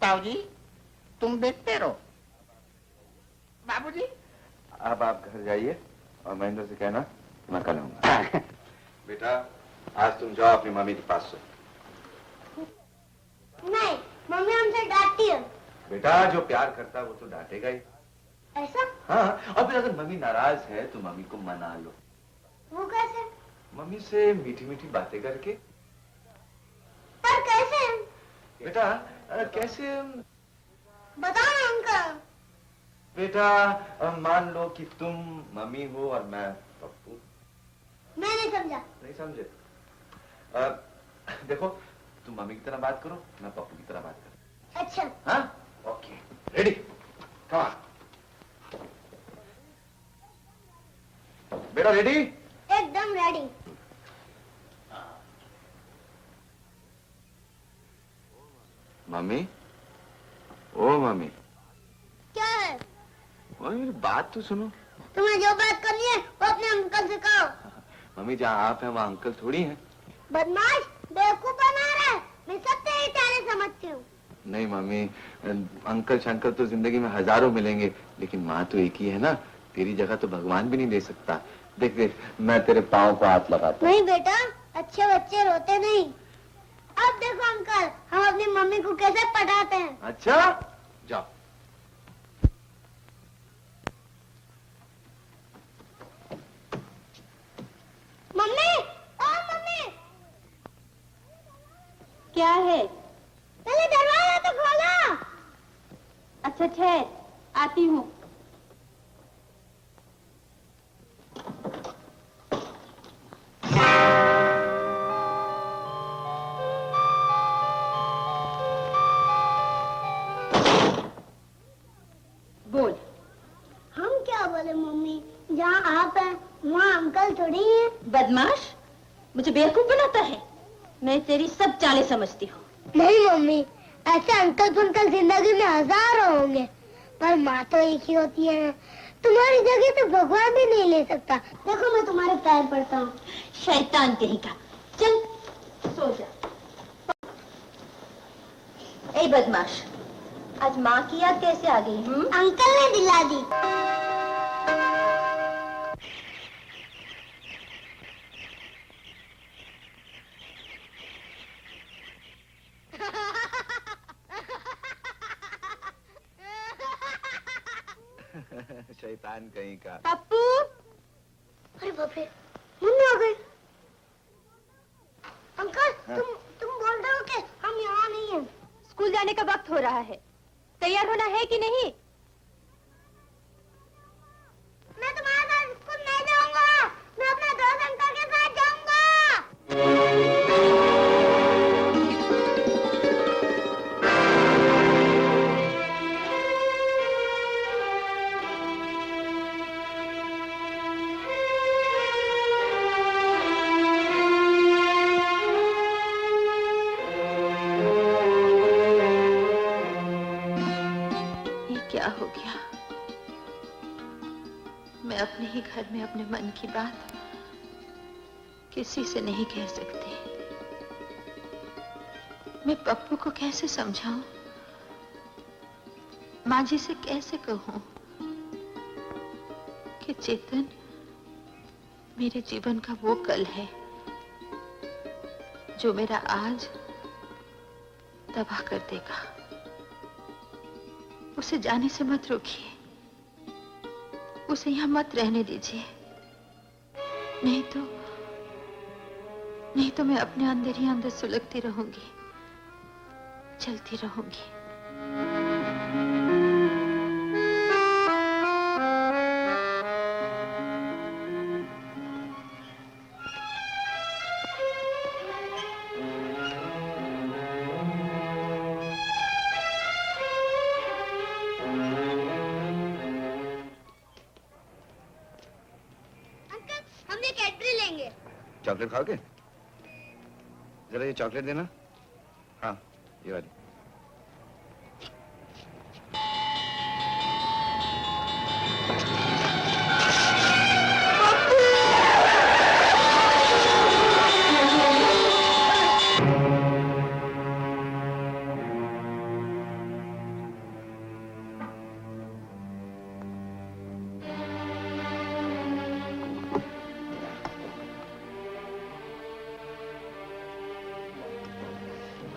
ताऊ जी, तुम देखते रहो। बाबूजी, अब आप घर जाइए और महेंद्र से कहना मैं कल आऊंगा। बेटा, आज तुम जाओ अपनी मम्मी के पास से। नहीं, मम्मी हमसे डांटती है। बेटा, जो प्यार करता है वो तो डांटेगा ही। ऐसा? हाँ, और फिर अगर मम्मी नाराज है तो मम्मी को मना लो। वो कैसे? मम्मी से मीठी मीठी बातें करके। पर कैसे? बेटा, कैसे? बताओ ना अंकल। बेटा, मान लो कि तुम मम्मी हो और मैं पप्पू। मैं नहीं समझा। नहीं समझे? देखो, तुम मम्मी की तरह बात करो, मैं पप्पू की तरह बात करूं। अच्छा। हाँ? Okay, ready? Come on. बेटा रेडी? एकदम रेडी। मम्मी, ओ मम्मी। क्या है? मम्मी मेरी बात तो सुनो। तुम्हें जो बात करनी है वो अपने अंकल से कहो। मम्मी, जहाँ आप हैं वहाँ अंकल थोड़ी हैं। बदमाश, बेवकूफ बना रहा है। मैं सब तेरे चाले समझती हूँ। नहीं मम्मी, अंकल शंकल तो जिंदगी में हजारों मिलेंगे, लेकिन माँ तो एक ही है ना। तेरी जगह तो भगवान भी नहीं दे सकता। देख देख, मैं तेरे पाँव को हाथ लगाता हूँ। नहीं बेटा, अच्छे बच्चे रोते नहीं। अब देखो अंकल, हम अपनी मम्मी को कैसे पटाते हैं। अच्छा, जाओ। मम्मी, ओ मम्मी। क्या है? पहले दरवाजा तो खोलो। अच्छा ठहर, आती हूँ। बोल। हम क्या बोले मम्मी, जहाँ आप हैं वहाँ अंकल थोड़ी है। बदमाश, मुझे बेवकूफ बनाता है। मैं तेरी सब चालें समझती हूँ। नहीं मम्मी, ऐसे अंकल फंकल जिंदगी में हजारों होंगे, पर माँ तो एक ही होती है। तुम्हारी जगह तो भगवान भी नहीं ले सकता। देखो मैं तुम्हारे पैर पड़ता हूँ। शैतान कहीं का। चल सो जा। ए बदमाश, आज माँ की याद कैसे आ गई? अंकल ने दिला दी। शैतान कहीं का। पप्पू। अरे बाप रे, मम्मी आ गई। अंकल, तुम बोल रहे हो कि हम यहाँ नहीं हैं। स्कूल जाने का वक्त हो रहा है, तैयार होना है कि नहीं? मैं तुम्हारे साथ स्कूल नहीं जाऊंगा। मैं अपने दोस्त अंकल के साथ जाऊंगा। क्या हो गया? मैं अपने ही घर में अपने मन की बात किसी से नहीं कह सकती। मैं पप्पू को कैसे समझाऊं? माँ जी से कैसे कहूं कि चेतन मेरे जीवन का वो कल है जो मेरा आज तबाह कर देगा। उसे जाने से मत रोकिए, उसे यहां मत रहने दीजिए, नहीं तो मैं अपने अंदर ही अंदर सुलगती रहूंगी, चलती रहूंगी। हम ये कैडबरी लेंगे। चॉकलेट खाओगे? जरा ये चॉकलेट देना। हाँ, ये वाली।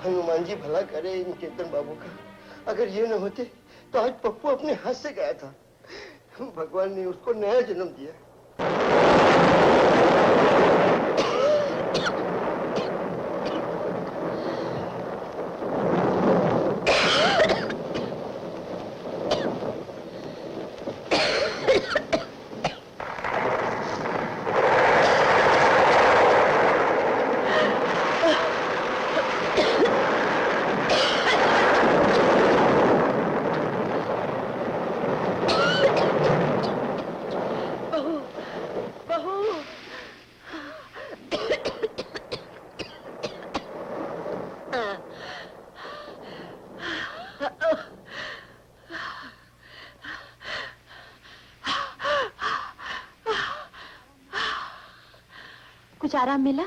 हनुमान जी भला करे इन चेतन बाबू का। अगर ये न होते तो आज पप्पू अपने हाथ से गया था। भगवान ने उसको नया जन्म दिया। कुछ आराम मिला?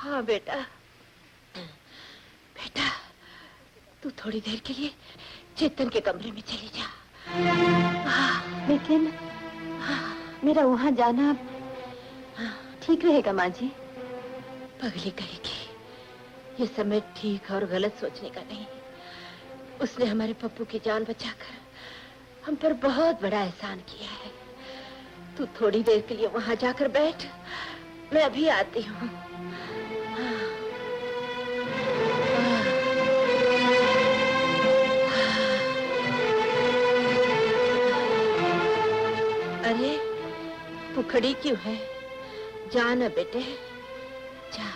हाँ बेटा, बेटा तू थोड़ी देर के लिए चेतन के कमरे में चली जा। लेकिन मेरा वहां जाना ठीक रहेगा माँ जी? पगली कहेगी ये समय ठीक और गलत सोचने का नहीं। उसने हमारे पप्पू की जान बचाकर हम पर बहुत बड़ा एहसान किया है। तू थोड़ी देर के लिए वहां जाकर बैठ, मैं अभी आती हूँ। अरे तू खड़ी क्यों है? जा ना बेटे, जा।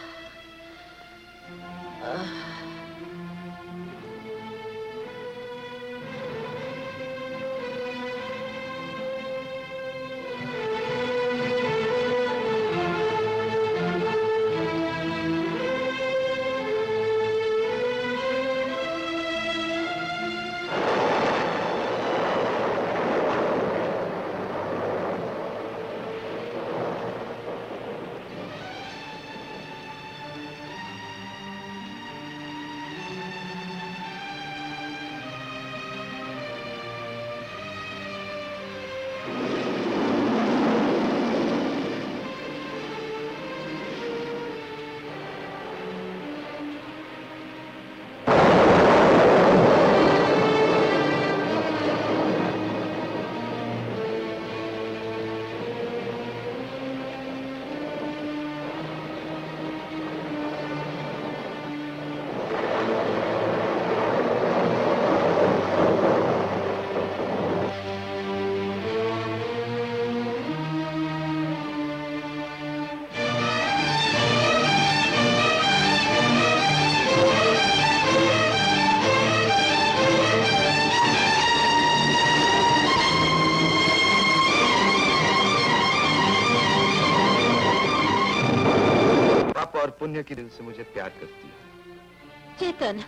और पुण्य की दिल से मुझे प्यार करती है। चेतन,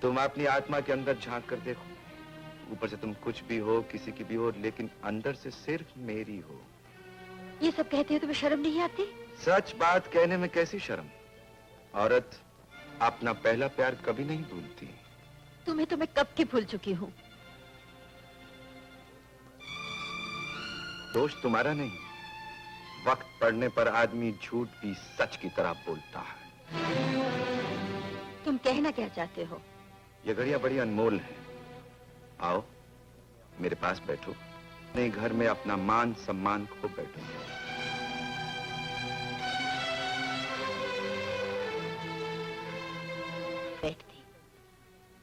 तुम अपनी आत्मा के अंदर झांक कर देखो। ऊपर से तुम कुछ भी हो, किसी की भी हो, लेकिन अंदर से सिर्फ मेरी हो। ये सब कहते हो तुम्हें शर्म नहीं आती? सच बात कहने में कैसी शर्म। औरत अपना पहला प्यार कभी नहीं भूलती। तुम्हें तो मैं कब की भूल चुकी हूँ। दोष तुम्हारा नहीं, वक्त पड़ने पर आदमी झूठ भी सच की तरह बोलता है। तुम कहना क्या चाहते हो? ये घड़ियां बड़ी अनमोल हैं। आओ मेरे पास बैठो। अपने घर में अपना मान सम्मान खो बैठूंगा। बैठती,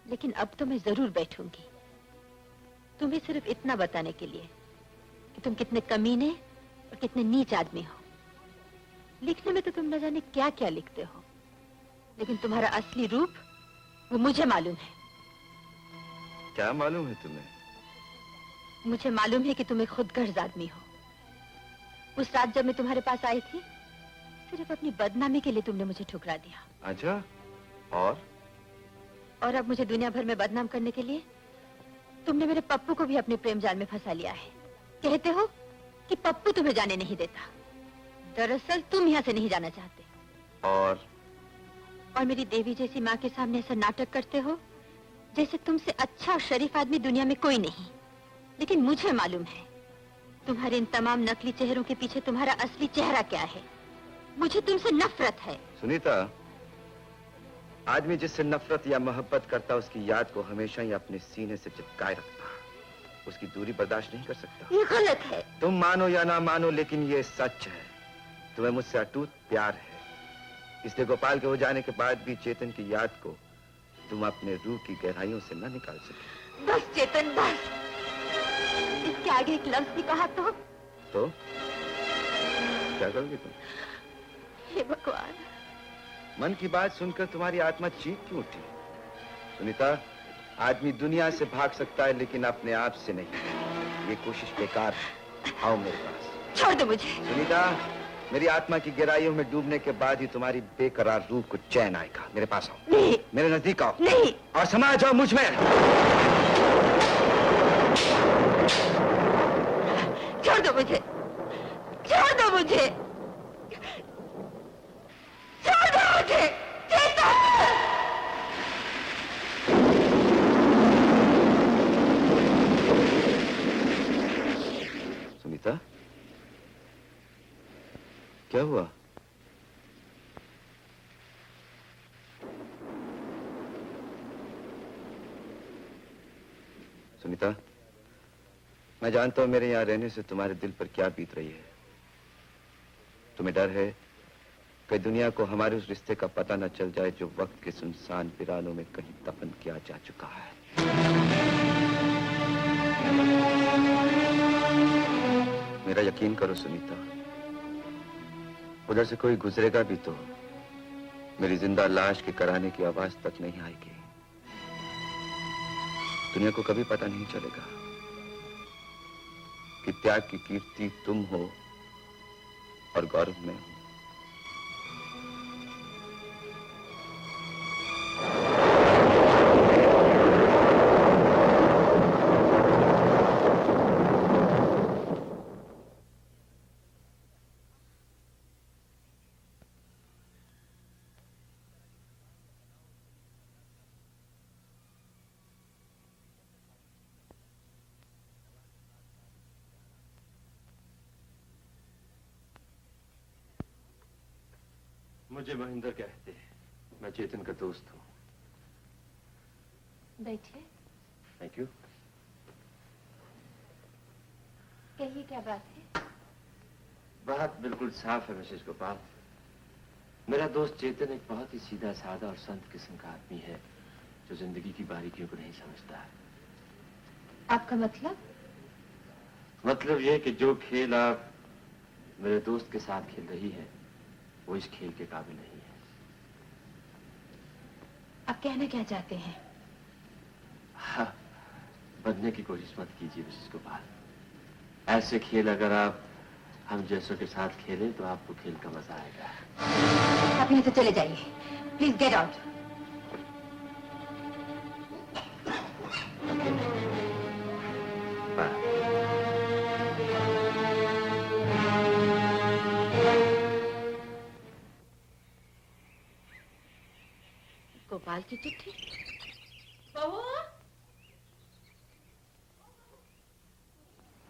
लेकिन अब तो मैं जरूर बैठूंगी, तुम्हें सिर्फ इतना बताने के लिए कि तुम कितने कमीने और कितने नीच आदमी हो। लिखने में तो तुम न जाने क्या क्या लिखते हो, लेकिन तुम्हारा असली रूप वो मुझे मालूम है। क्या मालूम है तुम्हें? मुझे मालूम है कि तुम एक खुदगर्ज आदमी हो। उस रात जब मैं तुम्हारे पास आई थी, सिर्फ अपनी बदनामी के लिए तुमने मुझे ठुकरा दिया। अच्छा, और अब मुझे दुनिया भर में बदनाम करने के लिए तुमने मेरे पप्पू को भी अपने प्रेम जाल में फंसा लिया है। कहते हो कि पप्पू तुम्हें जाने नहीं देता, दरअसल तुम यहाँ से नहीं जाना चाहते। और मेरी देवी जैसी माँ के सामने ऐसा नाटक करते हो जैसे तुमसे अच्छा और शरीफ आदमी दुनिया में कोई नहीं। लेकिन मुझे मालूम है तुम्हारे इन तमाम नकली चेहरों के पीछे तुम्हारा असली चेहरा क्या है। मुझे तुमसे नफरत है। सुनीता, आदमी जिससे नफरत या मोहब्बत करता उसकी याद को हमेशा ही अपने सीने से चिपकाए रखता, उसकी दूरी बर्दाश्त नहीं कर सकता। ये गलत है। तुम मानो या ना मानो, लेकिन ये सच है। तुम्हें मुझसे अटूट प्यार है, इसलिए गोपाल के हो जाने के बाद भी चेतन की याद को तुम अपने रूह की गहराइयों से न निकाल सके। बस चेतन, बस। इसके आगे एक लफ्ज भी कहा तो क्या करोगे तुम? हे भगवान, मन की बात सुनकर तुम्हारी आत्मा चीख क्यों उठी? सुनीता, आदमी दुनिया से भाग सकता है लेकिन अपने आप से नहीं। ये कोशिश बेकार है। आओ मेरे पास। छोड़ दो मुझे। सुनीता, मेरी आत्मा की गहराइयों में डूबने के बाद ही तुम्हारी बेकरार रूह को चैन आएगा। मेरे पास आओ। नहीं। मेरे नजदीक आओ। नहीं। और समा जाओ मुझ में। छोड़ दो मुझे, छोड़ दो मुझे, छोड़ दो मुझे। सुनीता, क्या हुआ? सुनीता, मैं जानता हूं मेरे यहां रहने से तुम्हारे दिल पर क्या बीत रही है। तुम्हें डर है कि दुनिया को हमारे उस रिश्ते का पता न चल जाए जो वक्त के सुनसान वीरानों में कहीं दफन किया जा चुका है। मेरा यकीन करो सुनीता, उधर से कोई गुजरेगा भी तो मेरी जिंदा लाश के कराने की आवाज तक नहीं आएगी। दुनिया को कभी पता नहीं चलेगा कि त्याग की कीर्ति तुम हो और गौरव मैं हूं। मुझे महेंद्र कहते हैं, मैं चेतन का दोस्त हूँ। बैठिए। Thank you. कहिए क्या बात है? बात बिल्कुल साफ है मिसेस गोपाल। मेरा दोस्त चेतन एक बहुत ही सीधा साधा और संत किस्म का आदमी है जो जिंदगी की बारीकियों को नहीं समझता है। आपका मतलब? मतलब यह कि जो खेल आप मेरे दोस्त के साथ खेल रही है वो इस खेल के काबिल नहीं है। आप कहना क्या चाहते हैं? हाँ, बनने की कोशिश मत कीजिए मिसेस गोपाल। ऐसे खेल अगर आप हम जैसों के साथ खेलें तो आपको खेल का मजा आएगा। आप यहाँ से चले जाइए। Please get out. गोपाल की चिट्ठी। बहू,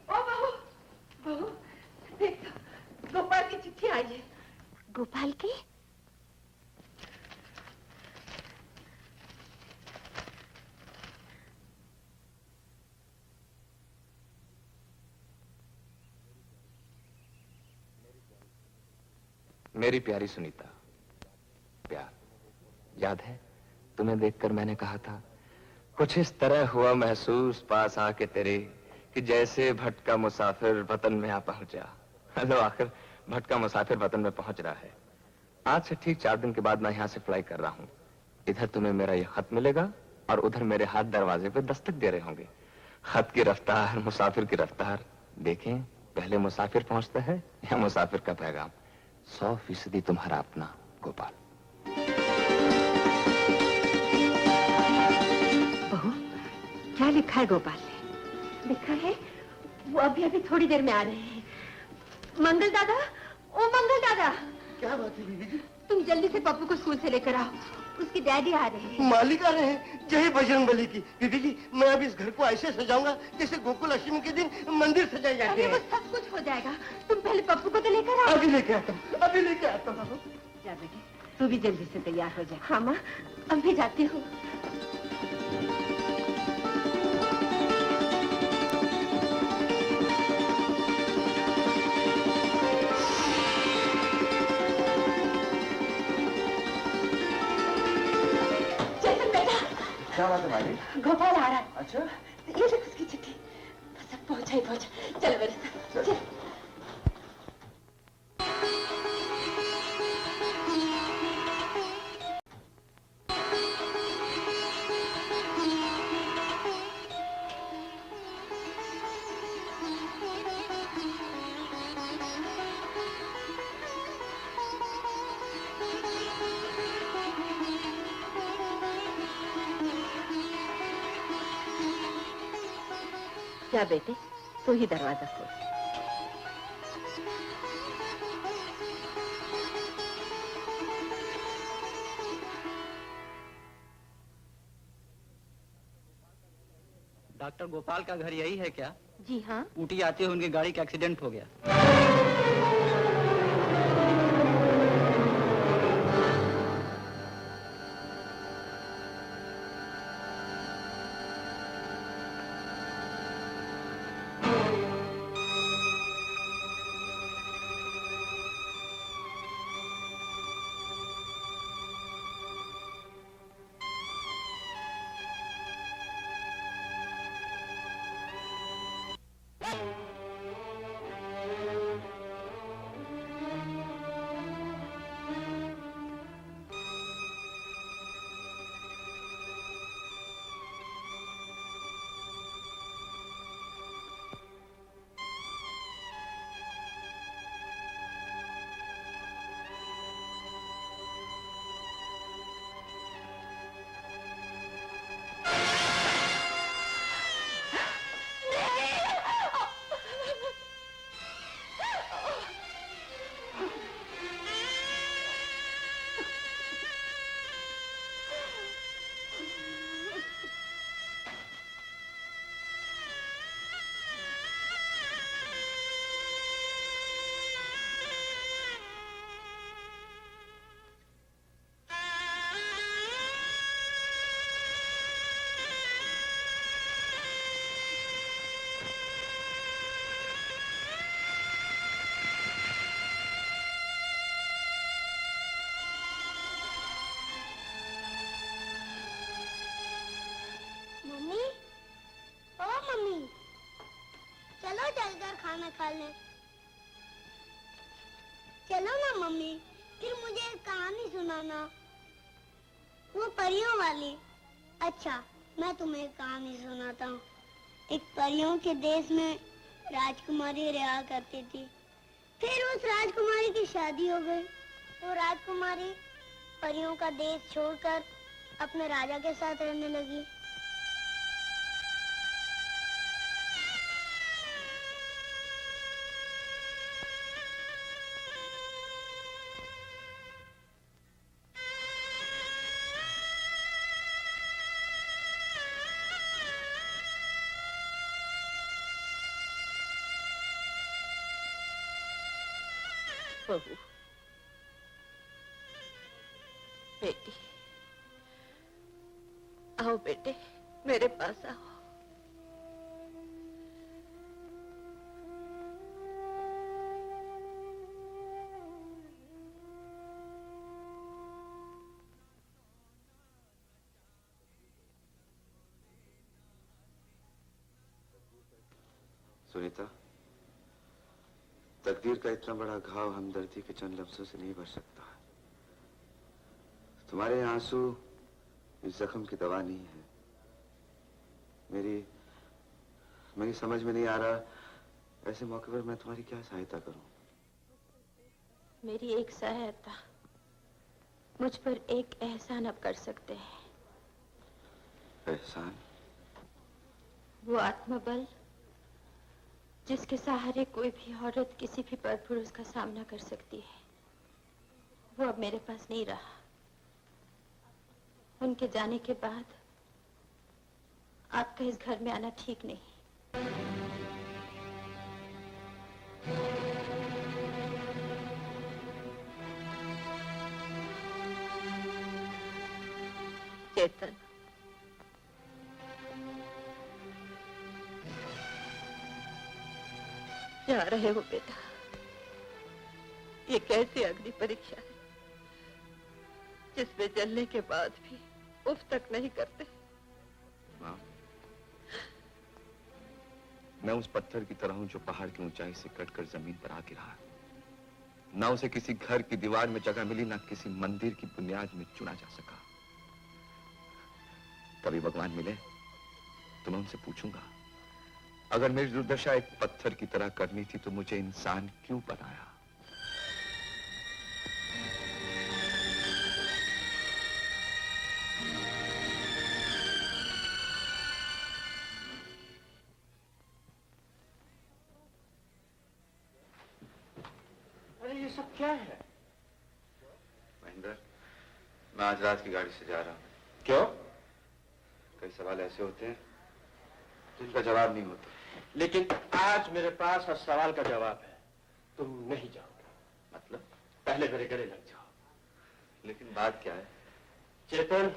ओ बहू, बहू देख तो, गोपाल की चिट्ठी आई है। गोपाल की? मेरी प्यारी सुनीता, प्यार याद है? तुम्हें देखकर मैंने कहा था कुछ इस तरह हुआ महसूस पास आके तेरे कि जैसे भटका मुसाफिर वतन में आ पहुंचा। लो आखिर भटका मुसाफिर वतन में पहुंच रहा है। आज से ठीक 4 दिन के बाद मैं यहाँ से फ्लाई कर रहा हूँ। इधर तुम्हें मेरा ये खत मिलेगा और उधर मेरे हाथ दरवाजे पे दस्तक दे रहे होंगे। खत की रफ्तार, मुसाफिर की रफ्तार। देखें पहले मुसाफिर पहुंचता है या मुसाफिर का पैगाम। 100% तुम्हारा अपना गोपाल। बहू, क्या लिखा है गोपाल ने? लिखा है वो अभी अभी थोड़ी देर में आ रहे हैं। मंगल दादा, ओ मंगल दादा। क्या बात है बीबी जी? तुम जल्दी से पप्पू को स्कूल से लेकर आओ, उसकी डैडी आ रहे हैं। मालिक आ रहे हैं? जय बजरंगबली की। बीबी जी मैं अब इस घर को ऐसे सजाऊंगा जैसे गोकुल अष्टमी के दिन मंदिर सजाए जाते हैं। वो सब कुछ हो जाएगा, तुम पहले पप्पू को तो लेकर आओ। अभी लेके आता हूँ, अभी लेके आता हूँ। जा बेटे, तू भी जल्दी से तैयार हो जा। हाँ माँ, अब भी जाती हूँ। क्या बात है मालिक? गोपाल आ रहा है। अच्छा, ये देख उसकी चिट्ठी। बस अब पहुंचा ही पहुंचा। चलो मेरे साथ चल। जा बेटे, तू ही दरवाजा खोल। डॉक्टर गोपाल का घर यही है क्या? जी हाँ। ऊटी आते हुए उनकी गाड़ी का एक्सीडेंट हो गया। मम्मी, ओ मम्मी, चलो चलकर खाना खा लें। चलो ना मम्मी, फिर मुझे एक कहानी सुनाना, वो परियों वाली। अच्छा, मैं तुम्हें एक कहानी सुनाता हूँ। एक परियों के देश में राजकुमारी रहा करती थी। फिर उस राजकुमारी की शादी हो गई। वो राजकुमारी परियों का देश छोड़कर अपने राजा के साथ रहने लगी। बहू, बेटी, आओ बेटे, मेरे पास आओ। सुनीता, तकदीर का इतना बड़ा घाव हमदर्दी के चंद लफ्जों से नहीं भर सकता। तुम्हारे आंसू इस जख्म की दवा नहीं है। मेरी समझ में नहीं आ रहा, ऐसे मौके पर मैं तुम्हारी क्या सहायता करूं? मेरी एक सहायता, मुझ पर एक एहसान अब कर सकते हैं। एहसान? वो आत्मबल जिसके सहारे कोई भी औरत किसी भी पर पुरुष का सामना कर सकती है, वो अब मेरे पास नहीं रहा। उनके जाने के बाद आपका इस घर में आना ठीक नहीं। चेतन, जा रहे हो बेटा? ये कैसी अग्नि परीक्षा है जिसमें जलने के बाद भी उफ तक नहीं करते? माँ, मैं उस पत्थर की तरह हूं जो पहाड़ की ऊंचाई से कटकर जमीन पर आ गिरा। ना उसे किसी घर की दीवार में जगह मिली, ना किसी मंदिर की बुनियाद में चुना जा सका। कभी भगवान मिले तो मैं उनसे पूछूंगा, अगर मेरी दुर्दशा एक पत्थर की तरह करनी थी तो मुझे इंसान क्यों बनाया? अरे ये सब क्या है? महेंद्र, मैं आज रात की गाड़ी से जा रहा हूं। क्यों? कई सवाल ऐसे होते हैं जिनका जवाब नहीं होता। लेकिन आज मेरे पास हर सवाल का जवाब है। तुम नहीं जाओगे। मतलब? पहले मेरे गले लग जाओ। लेकिन बात क्या है? चेतन,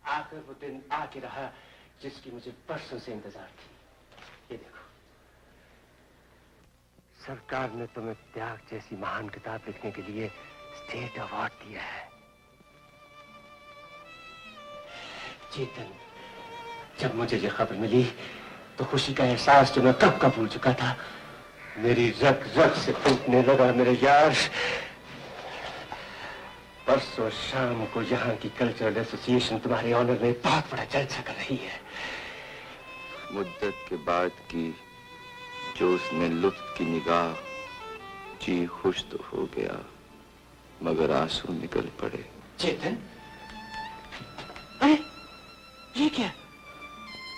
आखिर वो दिन आके रहा जिसकी मुझे बरसों से इंतजार थी। ये देखो, सरकार ने तुम्हें त्याग जैसी महान किताब लिखने के लिए स्टेट अवार्ड दिया है। चेतन, जब मुझे ये खबर मिली तो खुशी का एहसास जो मैं कब का भूल चुका था, मेरी रग रग से टूटने लगा मेरे यार। परसों शाम को यहाँ की कल्चरल एसोसिएशन तुम्हारे ऑनर में बहुत बड़ा जलसा कर रही है। मुद्दत के बाद की जो उसने लुत्फ की निगाह, जी खुश तो हो गया मगर आंसू निकल पड़े। चेतन, अरे ये क्या?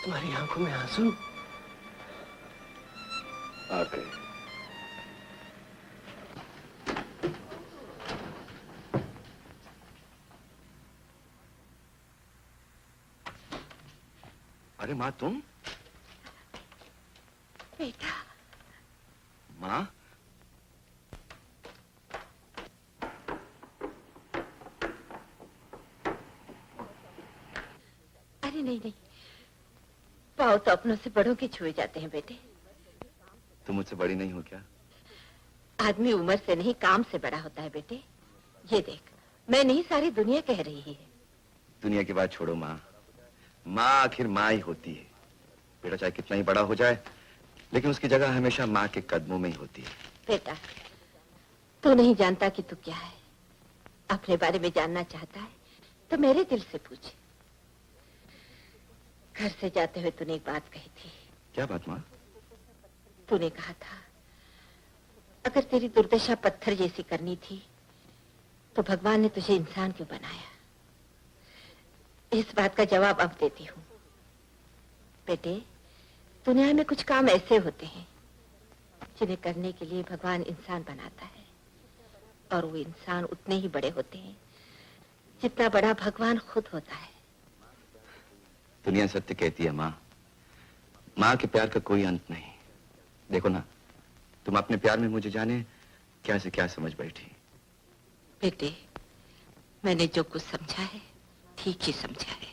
तुम्हारी आंखों में आंसू आ गए। अरे माँ, तुम? बेटा। माँ? अरे नहीं नहीं, पाँव तो अपनों से बड़ों के छुए जाते हैं बेटे। तुम मुझसे बड़ी नहीं हो क्या? आदमी उम्र से नहीं काम से बड़ा होता है बेटे। ये देख, मैं नहीं सारी दुनिया कह रही है। दुनिया की बात छोड़ो माँ। माँ आखिर माँ ही होती है। बेटा चाहे कितना ही बड़ा हो जाए, लेकिन उसकी जगह हमेशा माँ के कदमों में ही होती है। बेटा, तू नहीं जानता कि तू क्या है। अपने बारे में जानना चाहता है तो मेरे दिल से पूछ। घर से जाते हुए तूने एक बात कही थी। क्या बात माँ? तूने कहा था, अगर तेरी दुर्दशा पत्थर जैसी करनी थी तो भगवान ने तुझे इंसान क्यों बनाया? इस बात का जवाब अब देती हूँ। बेटे, दुनिया में कुछ काम ऐसे होते हैं जिन्हें करने के लिए भगवान इंसान बनाता है, और वो इंसान उतने ही बड़े होते हैं जितना बड़ा भगवान खुद होता है। दुनिया सत्य कहती है माँ। माँ के प्यार का कोई अंत नहीं। देखो ना, तुम अपने प्यार में मुझे जाने क्या से क्या समझ बैठी? बेटे, मैंने जो कुछ समझा है ठीक ही समझा है।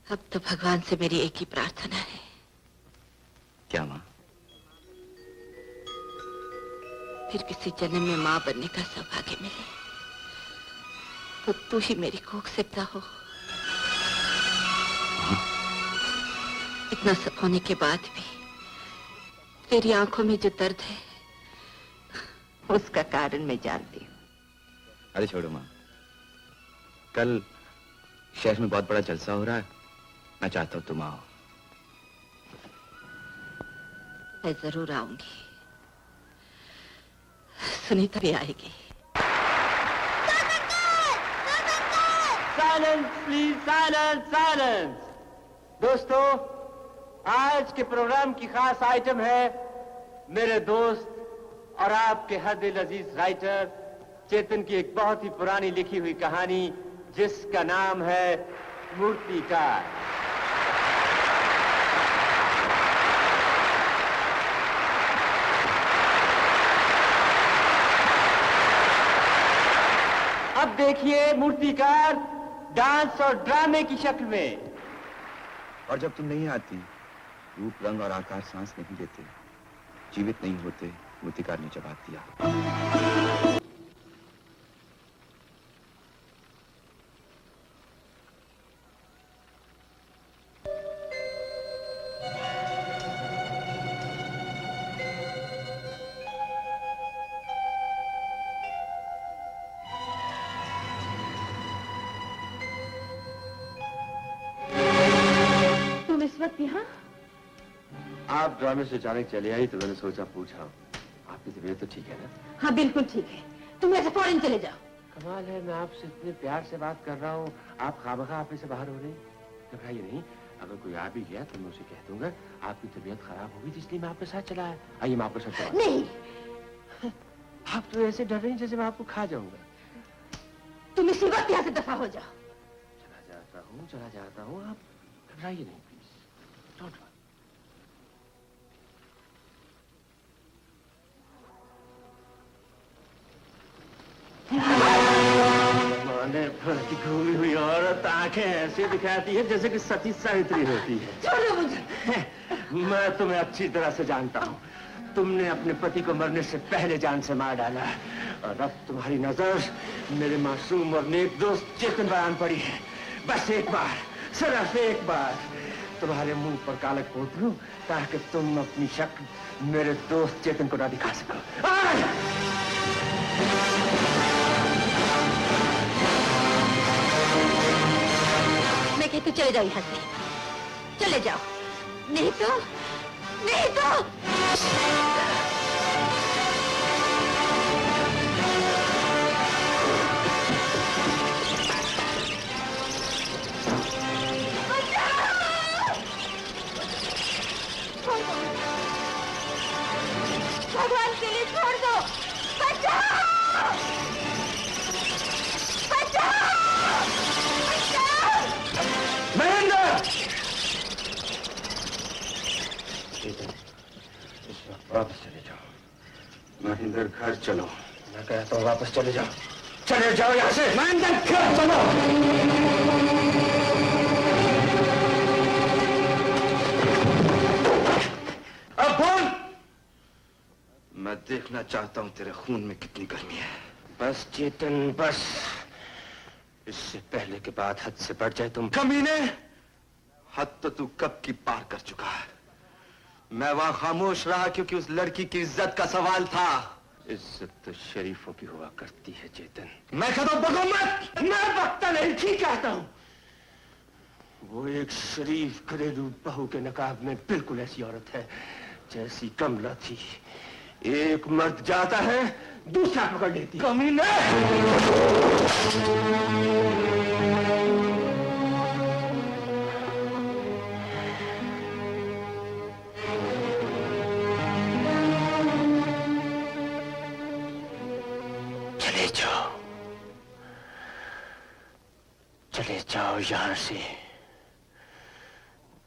अब तो भगवान से मेरी एक ही प्रार्थना है। क्या माँ? फिर किसी जन्म में माँ बनने का सौभाग्य मिले तो तू ही मेरी कोख से पैदा हो। इतना सब होने के बाद भी तेरी आंखों में जो दर्द है उसका कारण मैं जानती हूँ। अरे छोड़ो माँ, कल शहर में बहुत बड़ा जलसा हो रहा है, मैं चाहता हूँ तुम आओ। मैं जरूर आऊंगी। सुनीता भी आएगी। Silence please, silence, silence. दोस्तों, आज के प्रोग्राम की खास आइटम है मेरे दोस्त और आपके हद दिल अजीज राइटर चेतन की एक बहुत ही पुरानी लिखी हुई कहानी जिसका नाम है मूर्तिकार। अब देखिए मूर्तिकार डांस और ड्रामे की शक्ल में। और जब तुम नहीं आती, रूप रंग और आकार सांस नहीं देते, जीवित नहीं होते, मूर्तिकार ने जवाब दिया। तुम इस वक्त यहाँ? आप ड्रामे से जाने चले आई तो मैंने सोचा पूछा। आपकी तबीयत तो ठीक है ना? हाँ बिल्कुल ठीक है। तुम ऐसे फौरन चले जाओ। कमाल है, मैं आपसे इतने प्यार से बात कर रहा हूँ, आप खामखा आप से बाहर हो रही। घबराइए नहीं, अगर कोई आ भी गया तो मैं उसे कह दूंगा आपकी तबीयत खराब होगी इसलिए मैं आपके साथ चला आया। आइए मैं आपके साथ चला। नहीं, आप तो ऐसे डर रही हैं जैसे मैं आपको खा जाऊंगा। तुम इसी वक्त यहाँ से दफा हो जाओ। चला जाता हूँ, आप घबराइए नहीं प्लीज। Don't worry. माने भर की घूमी हुई औरत आंखें ऐसे दिखाती है जैसे कि सती सावित्री होती है। छोड़ो मुझे। मैं तुम्हें अच्छी तरह से जानता हूँ। तुमने अपने पति को मरने से पहले जान से मार डाला और अब तुम्हारी नजर मेरे मासूम और नेक दोस्त चेतन पर आन पड़ी है। बस एक बार, सिर्फ एक बार तुम्हारे मुंह पर कालक पोत लूं ताकि तुम अपनी शक्ल मेरे दोस्त चेतन को ना दिखा सको। मैं कहती चले जाओ यहाँ से, चले जाओ, नहीं तो भगवान के लिए छोड़ दो। बचाओ! महेंद्र! वापस चले जाओ। महेंद्र घर चलो। मैं कहता हूँ वापस चले जाओ। चले जाओ यहाँ से। महेंद्र घर चलो। अब बोल। मैं देखना चाहता हूँ तेरे खून में कितनी गर्मी है। बस चेतन बस। इससे पहले के बाद हद से बढ़ जाए तुम। कमीने, हद तो तू कब की पार कर चुका है। मैं वहां खामोश रहा क्योंकि उस लड़की की इज्जत का सवाल था। इज्जत तो शरीफों की हुआ करती है चेतन। मैं कहता हूं बको मत। मैं बकता नहीं, ठीक कहता हूं। वो एक शरीफ घरेलू बहू के नकाब में बिल्कुल ऐसी औरत है जैसी कमला थी। एक मर्द जाता है, दूसरा पकड़ लेती। कमीने! चले जाओ, चले जाओ यहां से,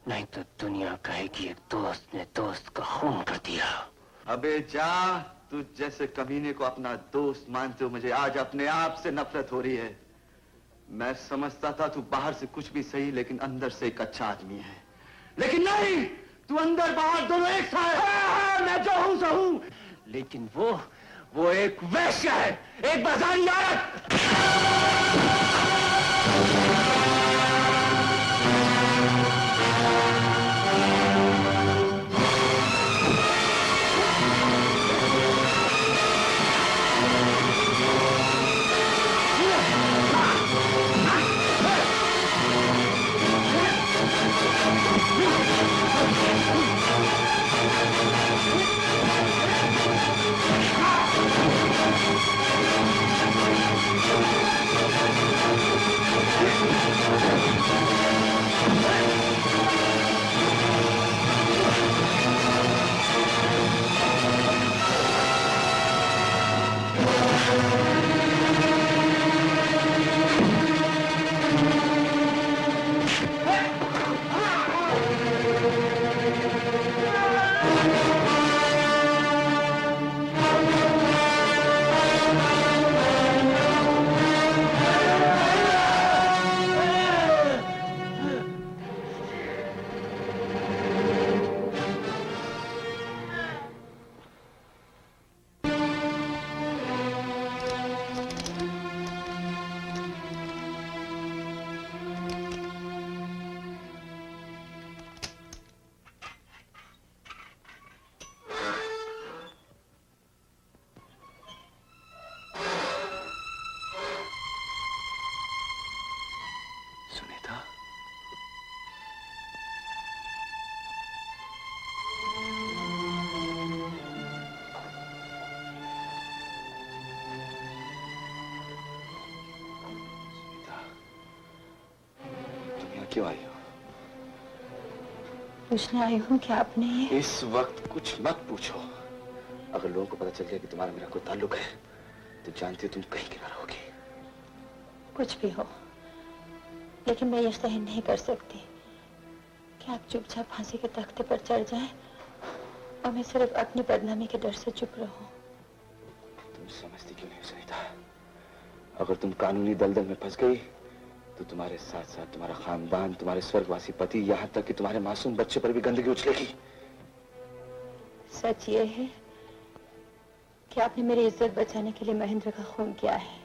नहीं तो दुनिया कहेगी एक दोस्त ने दोस्त का खून कर दिया। अबे जा, तुझ जैसे कमीने को अपना दोस्त मानते हो मुझे आज अपने आप से नफरत हो रही है। मैं समझता था तू बाहर से कुछ भी सही लेकिन अंदर से एक अच्छा आदमी है, लेकिन नहीं, तू अंदर बाहर दोनों एक सा है। मैं जो हूं सो हूं, लेकिन वो एक वैश्य है, एक बाजारी औरत। सुनीता, तुम यहाँ क्यों आई हो? पूछने आई हूँ कि आपने ये इस वक्त कुछ मत पूछो। अगर लोगों को पता चल गया कि तुम्हारा मेरा कोई ताल्लुक है तो जानती हो तुम कहीं की ना रहोगी। कुछ भी हो, लेकिन मैं ये सहन नहीं कर सकती कि आप चुपचाप फांसी के तख्ते पर चढ़ जाएं और मैं सिर्फ अपनी बदनामी के डर से चुप रहूं। तुम समझती क्यों नहीं सुनीता? अगर तुम कानूनी दलदल में फंस गई तो तुम्हारे साथ साथ तुम्हारा खानदान, तुम्हारे स्वर्गवासी पति, यहाँ तक कि तुम्हारे मासूम बच्चे पर भी गंदगी उछलेगी। सच ये है कि आपने मेरी इज्जत बचाने के लिए महेंद्र का खून किया है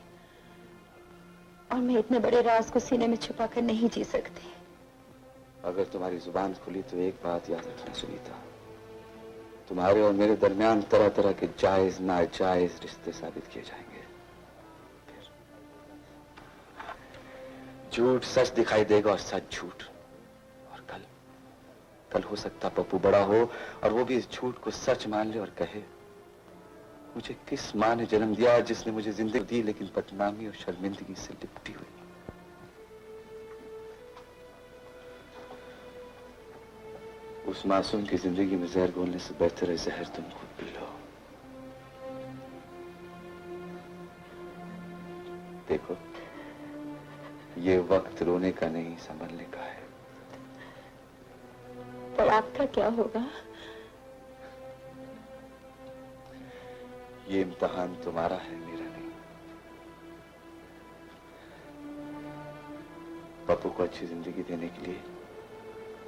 और मैं इतने बड़े राज को सीने में छुपा कर नहीं जी सकती। अगर तुम्हारी जुबान खुली तो एक बात याद रखना सुनीता, तुम्हारे और मेरे दरमियान तरह तरह के जायज नाजायज रिश्ते साबित किए जाएंगे। फिर झूठ सच दिखाई देगा और सच झूठ। और कल हो सकता पप्पू बड़ा हो और वो भी इस झूठ को सच मान ले और कहे, मुझे किस माँ ने जन्म दिया जिसने मुझे जिंदगी दी लेकिन बदनामी और शर्मिंदगी से लिपटी हुई। उस मासूम की जिंदगी में जहर घोलने से बेहतर है जहर तुम खुद पी लो। देखो, ये वक्त रोने का नहीं संभलने का है। पर आपका क्या होगा? ये इम्तिहान तुम्हारा है, मेरा नहीं। पप्पू को अच्छी जिंदगी देने के लिए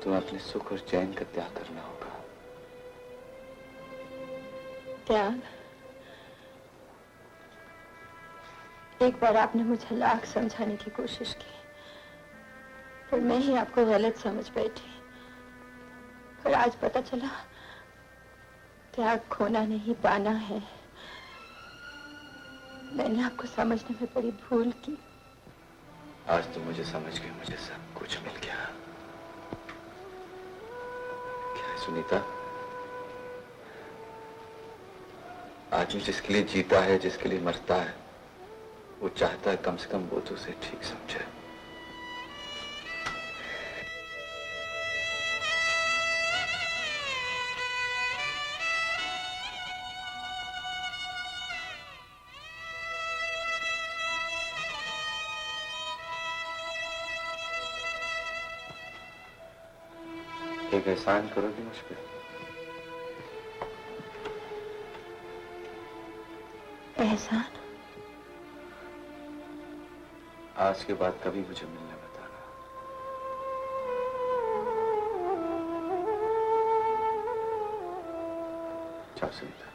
तुम्हें अपने सुख और चैन का त्याग करना होगा। त्याग? एक बार आपने मुझे लाख समझाने की कोशिश की, पर मैं ही आपको गलत समझ बैठी। पर आज पता चला त्याग खोना नहीं पाना है। मैंने आपको समझने में बड़ी भूल की। आज तुम मुझे समझ गए, मुझे सब कुछ मिल गया। क्या है सुनीता? आदमी जिसके लिए जीता है, जिसके लिए मरता है, वो चाहता है कम से कम वो तो उसे ठीक समझे। एक एहसान करोगी मुझ पे? एहसान, आज के बाद कभी मुझे मिलने मत आना। जाओ सुनीता।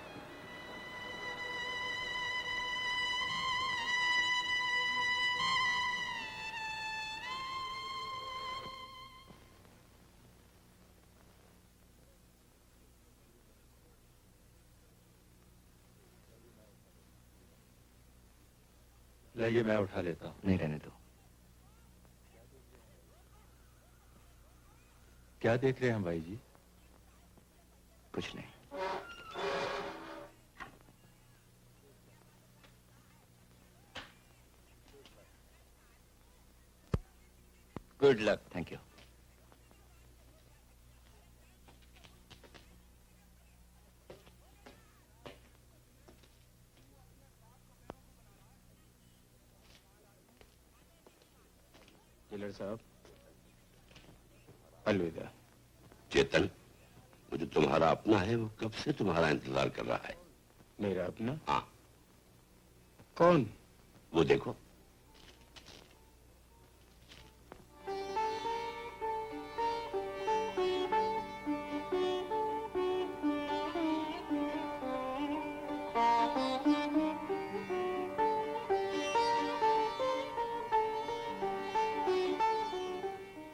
लाइए मैं उठा लेता हूँ। नहीं, रहने दो। क्या देख रहे हैं भाई जी? कुछ नहीं। Good luck. Thank you. Tailor साहब, अलविदा। चेतन, वो जो तुम्हारा अपना है वो कब से तुम्हारा इंतजार कर रहा है? मेरा अपना? हाँ। कौन? वो देखो।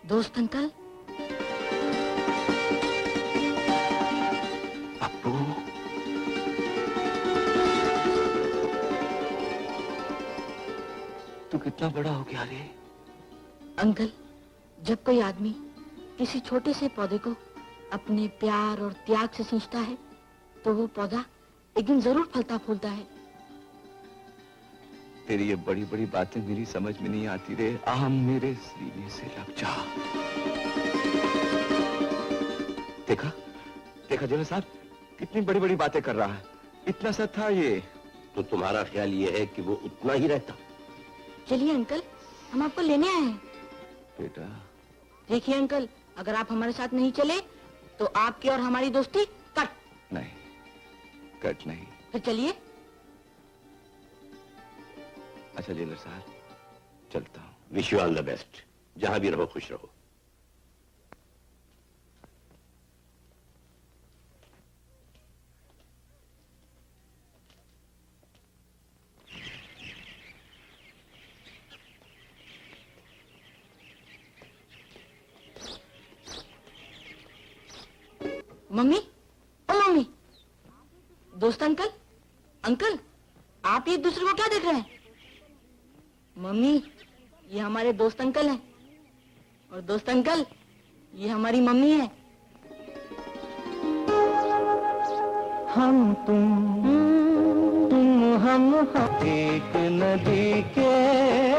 दोस्त अंकल, अप्पू, तू कितना बड़ा हो गया रे? अंकल, जब कोई आदमी किसी छोटे से पौधे को अपने प्यार और त्याग से सींचता है तो वो पौधा एक दिन जरूर फलता फूलता है। तेरी ये बड़ी बड़ी बातें मेरी समझ में नहीं आती रे। आम मेरे सीने से लग जा। देखा देखा जेलर साहब, कितनी बड़ी बड़ी बातें कर रहा है। इतना सा था ये। तो तुम्हारा ख्याल ये है कि वो उतना ही रहता? चलिए अंकल, हम आपको लेने आए हैं। बेटा देखिए अंकल, अगर आप हमारे साथ नहीं चले तो आपकी और हमारी दोस्ती कट। नहीं, कट नहीं। फिर चलिए। अच्छा जेलर साहब, चलता हूँ। Wish you all the best. जहां भी रहो खुश रहो। मम्मी, ओ मम्मी, दोस्त अंकल, अंकल, आप एक दूसरे को क्या देख रहे हैं? मम्मी, ये हमारे दोस्त अंकल हैं, और दोस्त अंकल, ये हमारी मम्मी है। हम तुम हम एक नदी के